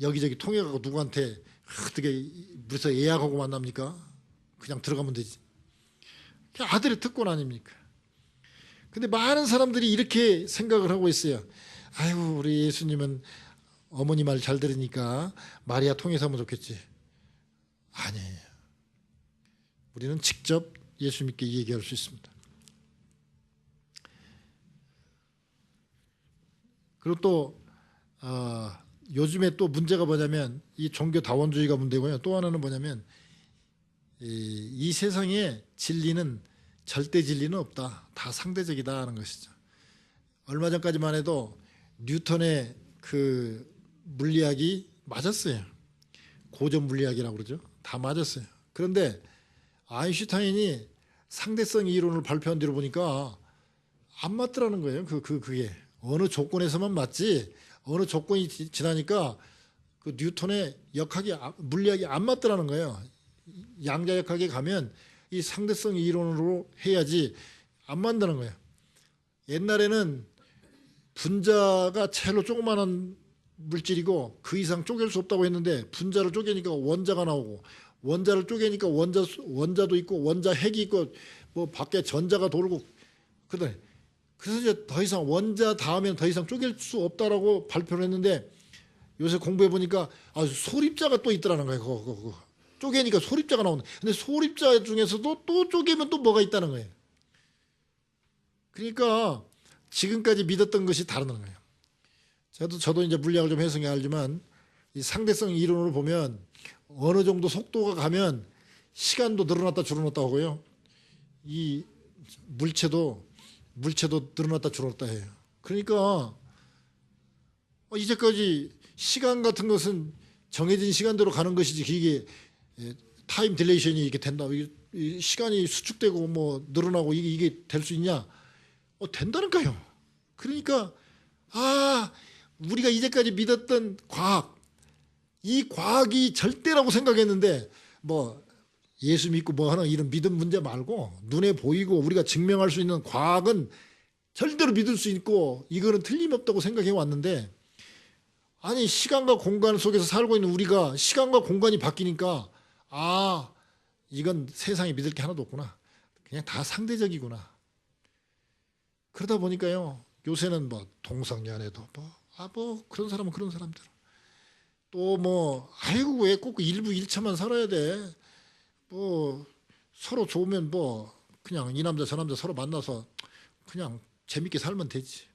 여기저기 통해가고 누구한테 어떻게 무슨 예약하고 만납니까? 그냥 들어가면 되지. 그냥 아들의 특권 아닙니까? 근데 많은 사람들이 이렇게 생각을 하고 있어요. 아유 우리 예수님은 어머니 말 잘 들으니까 마리아 통해서 하면 좋겠지. 아니에요. 우리는 직접 예수님께 얘기할 수 있습니다. 그리고 또 요즘에 또 문제가 뭐냐면 이 종교 다원주의가 문제고요. 또 하나는 뭐냐면 이 세상에 진리는 절대 진리는 없다. 다 상대적이다 하는 것이죠. 얼마 전까지만 해도 뉴턴의 그 물리학이 맞았어요. 고전 물리학이라고 그러죠. 다 맞았어요. 그런데 아인슈타인이 상대성 이론을 발표한 뒤로 보니까 안 맞더라는 거예요. 그게 어느 조건에서만 맞지 어느 조건이 지나니까 그 뉴턴의 물리학이 안 맞더라는 거예요. 양자역학에 가면 이 상대성 이론으로 해야지 안 맞다는 거예요. 옛날에는 분자가 제일로 조그마한 물질이고 그 이상 쪼갤 수 없다고 했는데 분자를 쪼개니까 원자가 나오고 원자를 쪼개니까 원자도 있고 원자 핵이 있고 뭐 밖에 전자가 돌고 그래서 이제 더 이상 원자 다음에는 더 이상 쪼갤 수 없다라고 발표를 했는데 요새 공부해 보니까 소립자가 또 있더라는 거예요. 그거. 쪼개니까 소립자가 나오는. 근데 소립자 중에서도 또 쪼개면 또 뭐가 있다는 거예요. 그러니까 지금까지 믿었던 것이 다르다는 거예요. 저도 이제 물리학을 좀 해서 알지만 이 상대성 이론으로 보면 어느 정도 속도가 가면 시간도 늘어났다 줄어났다 하고요. 이 물체도 늘어났다 줄어났다 해요. 그러니까 이제까지 시간 같은 것은 정해진 시간대로 가는 것이지 이게 타임 딜레이션이 이렇게 된다. 시간이 수축되고 뭐 늘어나고 이게 될 수 있냐? 된다니까요. 그러니까 우리가 이제까지 믿었던 이 과학이 절대라고 생각했는데 뭐 예수 믿고 뭐 하는 이런 믿음 문제 말고 눈에 보이고 우리가 증명할 수 있는 과학은 절대로 믿을 수 있고 이거는 틀림없다고 생각해 왔는데 아니 시간과 공간 속에서 살고 있는 우리가 시간과 공간이 바뀌니까 이건 세상에 믿을 게 하나도 없구나. 그냥 다 상대적이구나. 그러다 보니까요. 요새는 뭐 동성연애도 뭐 그런 사람은 그런 사람대로 또 뭐 아이고 왜 꼭 일부 일차만 살아야 돼. 뭐 서로 좋으면 뭐 그냥 이 남자 저 남자 서로 만나서 그냥 재밌게 살면 되지.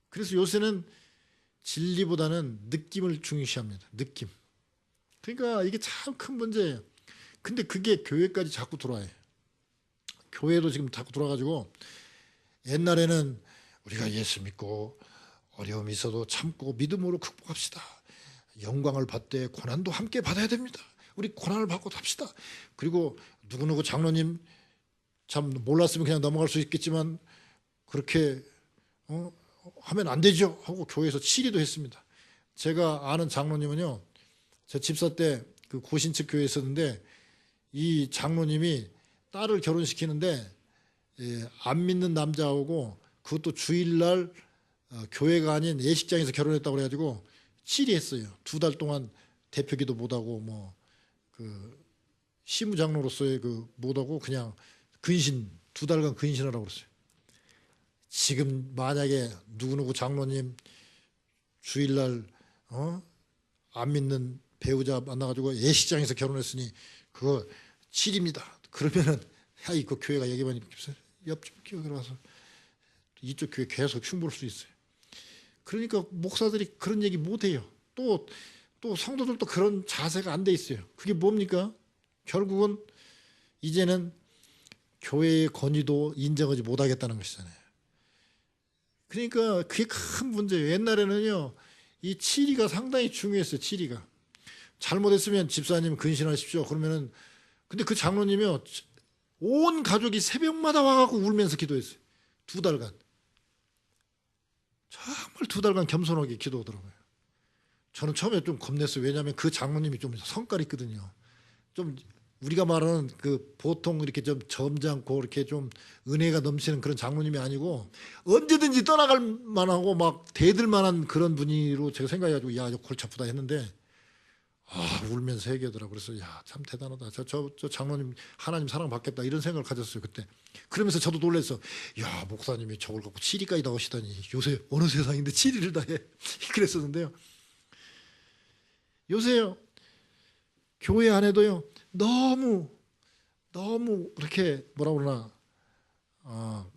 그래서 요새는 진리보다는 느낌을 중요시합니다. 느낌. 그러니까 이게 참 큰 문제예요. 근데 그게 교회까지 자꾸 들어와요. 교회도 지금 자꾸 들어와가지고 옛날에는 우리가 예수 믿고 어려움이 있어도 참고 믿음으로 극복합시다. 영광을 받되 고난도 함께 받아야 됩니다. 우리 고난을 받고 삽시다. 그리고 누구누구 장로님 참 몰랐으면 그냥 넘어갈 수 있겠지만 그렇게 하면 안 되죠 하고 교회에서 치리도 했습니다. 제가 아는 장로님은요. 제 집사 때 그 고신측 교회에 있었는데 이 장로님이 딸을 결혼시키는데 안 믿는 남자하고 그것도 주일날 교회가 아닌 예식장에서 결혼했다고 그래가지고 치리했어요. 2달 동안 대표기도 못하고 뭐 그 시무장로로서의 그 못하고 그냥 근신 2달간 근신하라고 그랬어요. 지금 만약에 누구누구 장로님 주일날 안 믿는 배우자 만나가지고 예식장에서 결혼했으니 그거 치리입니다. 그러면은 그 교회가 얘기만 입겠어요. 옆집 교회 가서 이쪽 교회 계속 흉볼 수 있어요. 그러니까 목사들이 그런 얘기 못해요. 또 성도들도 그런 자세가 안 돼 있어요. 그게 뭡니까? 결국은 이제는 교회의 권위도 인정하지 못하겠다는 것이잖아요. 그러니까 그게 큰 문제예요. 옛날에는요, 이 치리가 상당히 중요했어요. 치리가. 잘못했으면 집사님 근신하십시오. 그러면은 근데 그 장로님이요 온 가족이 새벽마다 와갖고 울면서 기도했어요. 2달간. 정말 2달간 겸손하게 기도하더라고요. 저는 처음에 좀 겁냈어요. 왜냐하면 그 장로님이 좀 성깔이 있거든요. 좀 우리가 말하는 그 보통 이렇게 좀 점잖고 이렇게 좀 은혜가 넘치는 그런 장로님이 아니고 언제든지 떠나갈 만하고 막 대들 만한 그런 분위로 제가 생각해가지고 야, 골치 아프다 했는데 울면서 얘기하더라고요. 그래서 야, 참 대단하다. 저 장로님 하나님 사랑받겠다 이런 생각을 가졌어요 그때. 그러면서 저도 놀랐어. 야, 목사님이 저걸 갖고 치리까지 다 오시다니 요새 어느 세상인데 치리를 다 해. 그랬었는데요. 요새요 교회 안에도요 너무 그렇게 뭐라 그러나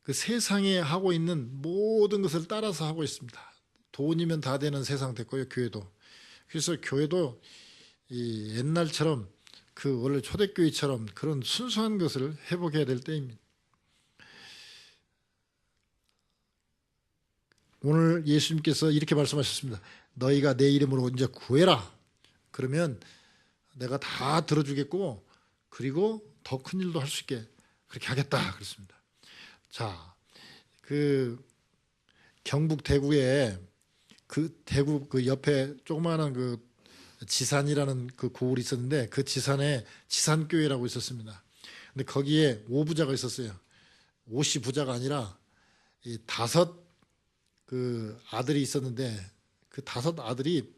그 세상에 하고 있는 모든 것을 따라서 하고 있습니다. 돈이면 다 되는 세상 됐고요. 교회도. 그래서 교회도 이 옛날처럼 그 원래 초대교회처럼 그런 순수한 것을 회복해야 될 때입니다. 오늘 예수님께서 이렇게 말씀하셨습니다. 너희가 내 이름으로 이제 구해라. 그러면 내가 다 들어주겠고 그리고 더 큰 일도 할 수 있게 그렇게 하겠다 그랬습니다. 자, 그 경북 대구에 그 대구 그 옆에 조그마한 그 지산이라는 그 고을이 있었는데 그 지산에 지산교회라고 있었습니다. 근데 거기에 5부자가 있었어요. 5씨 부자가 아니라 이 5 그 아들이 있었는데 그 5 아들이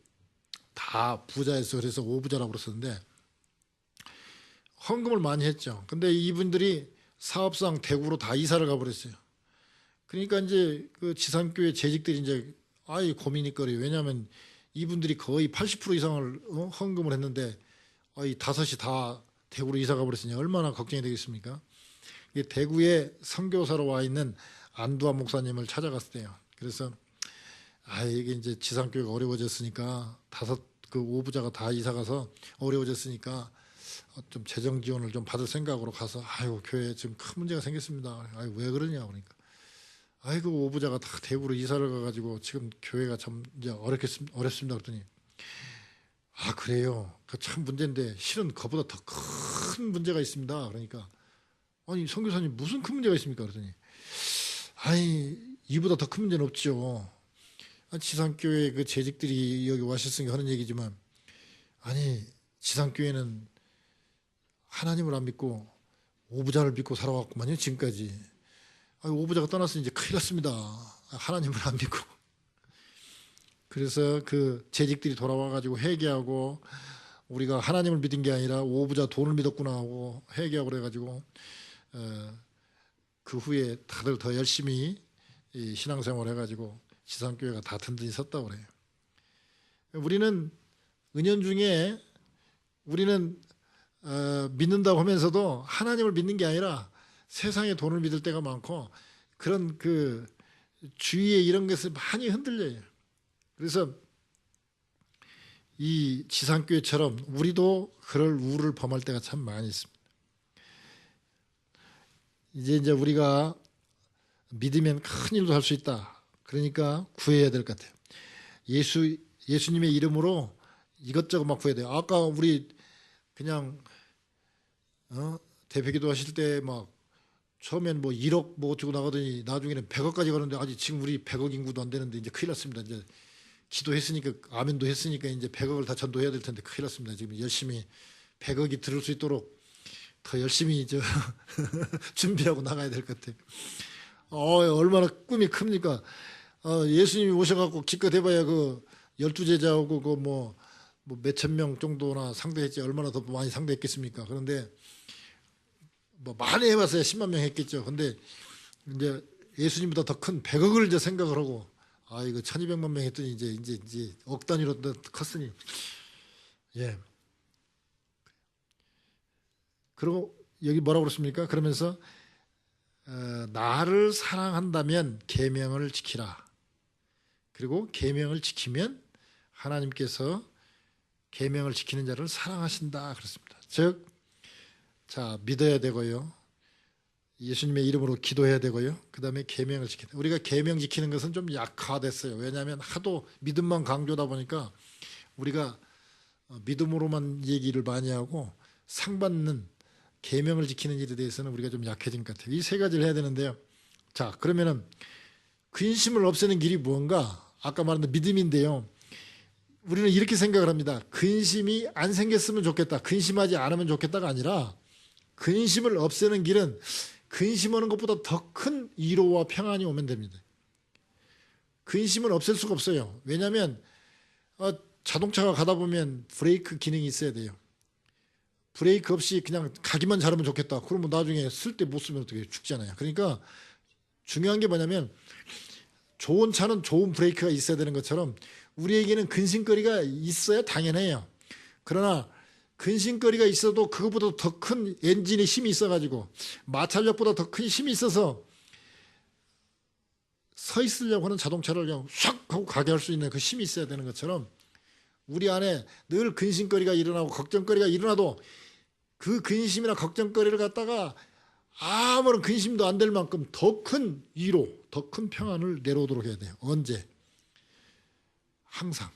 다 부자였어요. 그래서 5부자라고 그랬었는데 헌금을 많이 했죠. 근데 이분들이 사업상 대구로 다 이사를 가버렸어요. 그러니까 이제 그 지산교회 재직들이 이제 고민이 거려요. 왜냐하면 이분들이 거의 80% 이상을 헌금을 했는데 이 5이 다 대구로 이사 가버렸으니 얼마나 걱정이 되겠습니까? 대구에 선교사로 와 있는 안두환 목사님을 찾아갔을 때요. 그래서 이게 이제 지산교회가 어려워졌으니까 5부자가 다 이사 가서 어려워졌으니까 좀 재정 지원을 좀 받을 생각으로 가서 교회에 지금 큰 문제가 생겼습니다. 왜 그러냐 그러니까 그 5부자가 다 대구로 이사를 가가지고 지금 교회가 참 이제 어렵습니다 그랬더니 그래요. 그 참 문제인데 실은 그보다 더 큰 문제가 있습니다. 그러니까 선교사님 무슨 큰 문제가 있습니까 그랬더니 이보다 더 큰 문제는 없죠. 지산교회 그 재직들이 여기 와셨으니까 하는 얘기지만 지산교회는 하나님을 안 믿고 5부자를 믿고 살아왔구만요 지금까지. 5부자가 떠났으니 이제 큰일 났습니다. 하나님을 안 믿고. 그래서 그 재직들이 돌아와가지고 회개하고 우리가 하나님을 믿은 게 아니라 5부자 돈을 믿었구나 하고 회개하고 그래가지고 그 후에 다들 더 열심히 이 신앙생활을 해가지고 지산교회가 다 든든히 섰다고 그래요. 우리는 은연중에 우리는 믿는다고 하면서도 하나님을 믿는 게 아니라 세상의 돈을 믿을 때가 많고 그런 그 주위에 이런 것을 많이 흔들려요. 그래서 이 지산교회처럼 우리도 그럴 우를 범할 때가 참 많이 있습니다. 이제 우리가 믿으면 큰 일도 할 수 있다. 그러니까 구해야 될 것 같아요. 예수님의 이름으로 이것저것 막 구해야 돼요. 아까 우리 그냥 대표기도 하실 때 막 처음엔 뭐 1억 뭐 어쩌고 나가더니 나중에는 100억까지 가는데 아직 지금 우리 100억 인구도 안 되는데 이제 큰일 났습니다. 이제 기도했으니까 아멘도 했으니까 이제 100억을 다 전도해야 될 텐데 큰일 났습니다. 지금 열심히 100억이 들을 수 있도록 더 열심히 준비하고 나가야 될 것 같아요. 얼마나 꿈이 큽니까? 예수님이 오셔갖고 기껏 해봐야 그 12제자하고 그 뭐 몇천 명 정도나 상대했지 얼마나 더 많이 상대했겠습니까? 그런데 뭐 많이 해봤어야 10만 명 했겠죠. 근데 이제 예수님보다 더 큰 100억을 이제 생각을 하고 이거 1200만 명 했더니 이제 억 단위로 컸으니 예. 그리고 여기 뭐라고 그랬습니까? 그러면서 나를 사랑한다면 계명을 지키라. 그리고 계명을 지키면 하나님께서 계명을 지키는 자를 사랑하신다 그랬습니다. 즉, 믿어야 되고요. 예수님의 이름으로 기도해야 되고요. 그 다음에 계명을 지켜야 돼요. 우리가 계명 지키는 것은 좀 약화됐어요. 왜냐하면 하도 믿음만 강조하다 보니까 우리가 믿음으로만 얘기를 많이 하고 상받는 계명을 지키는 일에 대해서는 우리가 좀 약해진 것 같아요. 이 세 가지를 해야 되는데요. 자, 그러면은 근심을 없애는 길이 무언가? 아까 말한 믿음인데요. 우리는 이렇게 생각을 합니다. 근심이 안 생겼으면 좋겠다. 근심하지 않으면 좋겠다가 아니라 근심을 없애는 길은 근심하는 것보다 더 큰 위로와 평안이 오면 됩니다. 근심을 없앨 수가 없어요. 왜냐하면 자동차가 가다 보면 브레이크 기능이 있어야 돼요. 브레이크 없이 그냥 가기만 잘하면 좋겠다. 그러면 나중에 쓸 때 못 쓰면 어떻게 죽잖아요. 그러니까 중요한 게 뭐냐면 좋은 차는 좋은 브레이크가 있어야 되는 것처럼 우리에게는 근심거리가 있어야 당연해요. 그러나 근심거리가 있어도 그것보다 더 큰 엔진의 힘이 있어가지고 마찰력보다 더 큰 힘이 있어서 서 있으려고 하는 자동차를 그냥 샥 하고 가게 할 수 있는 그 힘이 있어야 되는 것처럼 우리 안에 늘 근심거리가 일어나고 걱정거리가 일어나도 그 근심이나 걱정거리를 갖다가 아무런 근심도 안 될 만큼 더 큰 위로, 더 큰 평안을 내려오도록 해야 돼요. 언제? 항상.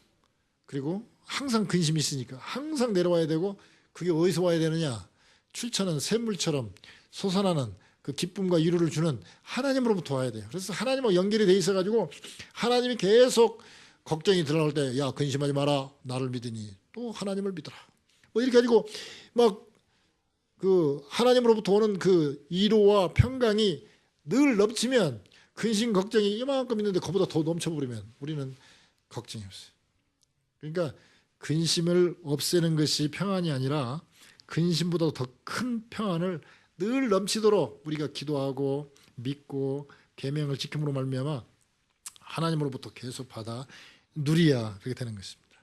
그리고 항상 근심이 있으니까 항상 내려와야 되고 그게 어디서 와야 되느냐? 출처는 샘물처럼 솟아나는 그 기쁨과 위로를 주는 하나님으로부터 와야 돼요. 그래서 하나님하고 연결이 돼 있어가지고 하나님이 계속 걱정이 들어올 때 야 근심하지 마라 나를 믿으니 또 하나님을 믿어라 뭐 이렇게 가지고 막 그 하나님으로부터 오는 그 위로와 평강이 늘 넘치면 근심 걱정이 이만큼 있는데 그보다 더 넘쳐버리면 우리는 걱정이 없어요. 그러니까 근심을 없애는 것이 평안이 아니라 근심보다 더 큰 평안을 늘 넘치도록 우리가 기도하고 믿고 계명을 지킴으로 말미암아 하나님으로부터 계속 받아 누려야 그렇게 되는 것입니다.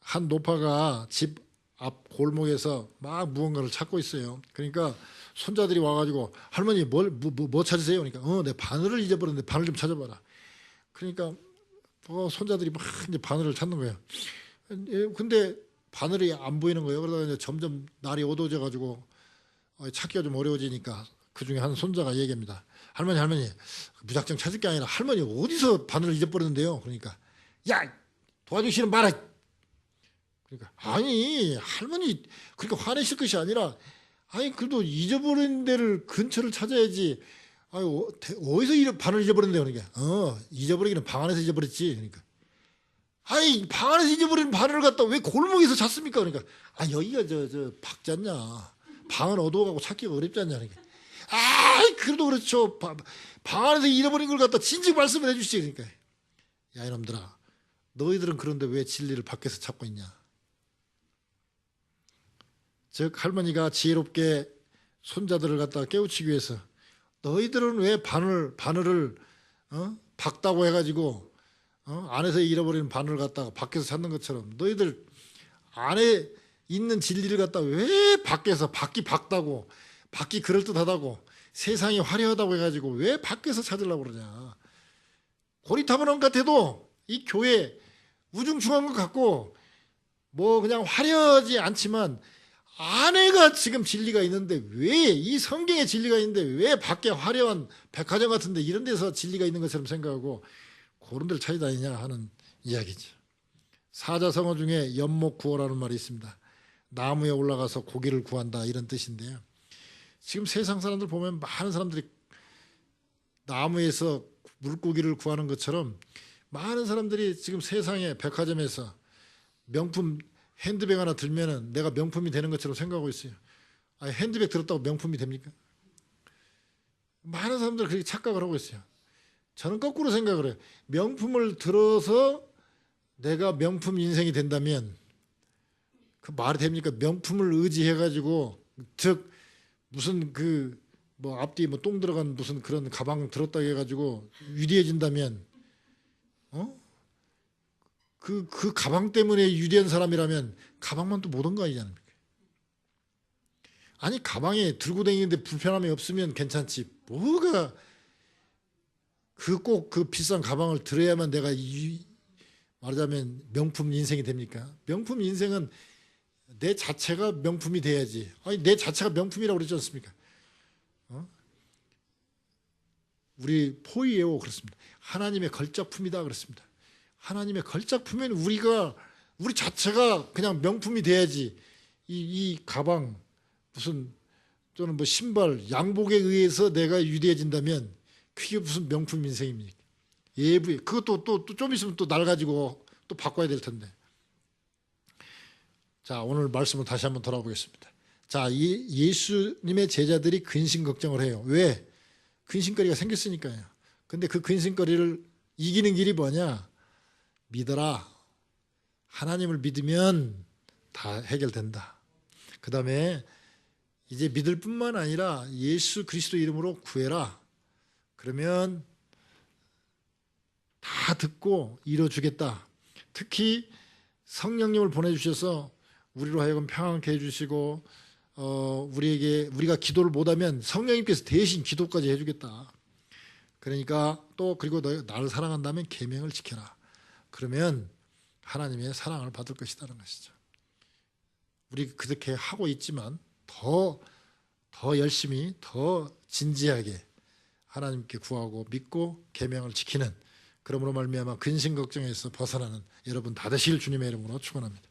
한 노파가 집 앞 골목에서 막 무언가를 찾고 있어요. 그러니까 손자들이 와가지고 할머니 뭐 찾으세요? 그러니까 내 바늘을 잊어버렸는데 바늘 좀 찾아봐라. 그러니까 손자들이 막 이제 바늘을 찾는 거예요. 근데 바늘이 안 보이는 거예요. 그러다가 이제 점점 날이 어두워져가지고 찾기가 좀 어려워지니까 그 중에 한 손자가 얘기합니다. 할머니 무작정 찾을 게 아니라 할머니 어디서 바늘을 잊어버렸는데요? 그러니까 야 도와주시는 마라. 그러니까 아니 할머니 그렇게 화내실 것이 아니라 아니 그래도 잊어버린 데를 근처를 찾아야지. 아니 어디서 바늘을 잊어버렸는데요? 그러니까 잊어버리기는 방 안에서 잊어버렸지. 그러니까 아니 방 안에서 잊어버린 바늘을 갖다 왜 골목에서 찾습니까? 그러니까 아 여기가 저 박잖냐. 방은 어두워가고 찾기가 어렵지 않냐. 그러니까 그래도 그렇죠. 방 안에서 잃어버린 걸 갖다 진즉 말씀을 해주시지. 그러니까 야 이놈들아 너희들은 그런데 왜 진리를 밖에서 찾고 있냐. 즉 할머니가 지혜롭게 손자들을 갖다가 깨우치기 위해서 너희들은 왜 바늘을 박다고 해가지고 안에서 잃어버린 바늘을 갖다가 밖에서 찾는 것처럼 너희들 안에 있는 진리를 갖다가 왜 밖에서 밖이 밝다고 밖이 그럴듯하다고 세상이 화려하다고 해가지고 왜 밖에서 찾으려고 그러냐. 고리타분한 것 같아도 이 교회 우중충한 것 같고 뭐 그냥 화려하지 않지만 안에가 지금 진리가 있는데 왜 이 성경에 진리가 있는데 왜 밖에 화려한 백화점 같은데 이런 데서 진리가 있는 것처럼 생각하고 그런 데를 찾아다니냐 하는 이야기죠. 사자성어 중에 연목구호라는 말이 있습니다. 나무에 올라가서 고기를 구한다 이런 뜻인데요. 지금 세상 사람들 보면 많은 사람들이 나무에서 물고기를 구하는 것처럼 많은 사람들이 지금 세상의 백화점에서 명품 핸드백 하나 들면은 내가 명품이 되는 것처럼 생각하고 있어요. 아니, 핸드백 들었다고 명품이 됩니까? 많은 사람들이 그렇게 착각을 하고 있어요. 저는 거꾸로 생각을 해요. 명품을 들어서 내가 명품 인생이 된다면 그 말이 됩니까? 명품을 의지해가지고 즉 무슨 그 뭐 앞뒤 뭐 똥 들어간 무슨 그런 가방 들었다 해가지고 위대해진다면 그 가방 때문에 위대한 사람이라면 가방만 또 모든 거 아니잖아요. 아니 가방에 들고 다니는데 불편함이 없으면 괜찮지. 뭐가 꼭 그 비싼 가방을 들어야만 내가 말하자면 명품 인생이 됩니까? 명품 인생은 내 자체가 명품이 돼야지. 아니 내 자체가 명품이라고 그러지 않습니까? 우리 포이에오 그렇습니다. 하나님의 걸작품이다 그렇습니다. 하나님의 걸작품엔 우리 자체가 그냥 명품이 돼야지. 이 가방 무슨 또는 뭐 신발 양복에 의해서 내가 유대해진다면 그게 무슨 명품 인생입니까? 예부에 그것도 또 좀 있으면 또 날 가지고 또 바꿔야 될 텐데. 자, 오늘 말씀을 다시 한번 돌아보겠습니다. 자, 예수님의 제자들이 근심 걱정을 해요. 왜? 근심거리가 생겼으니까요. 근데 그 근심거리를 이기는 길이 뭐냐? 믿어라. 하나님을 믿으면 다 해결된다. 그 다음에 이제 믿을 뿐만 아니라 예수 그리스도 이름으로 구해라. 그러면 다 듣고 이뤄주겠다. 특히 성령님을 보내주셔서 우리로 하여금 평안케 해주시고 우리가 기도를 못하면 성령님께서 대신 기도까지 해주겠다. 그러니까 또 그리고 너 나를 사랑한다면 계명을 지켜라. 그러면 하나님의 사랑을 받을 것이라는 것이죠. 우리 그렇게 하고 있지만 더 열심히 더 진지하게 하나님께 구하고 믿고 계명을 지키는 그러므로 말미암아 근심 걱정에서 벗어나는 여러분 다 되시길 주님의 이름으로 축원합니다.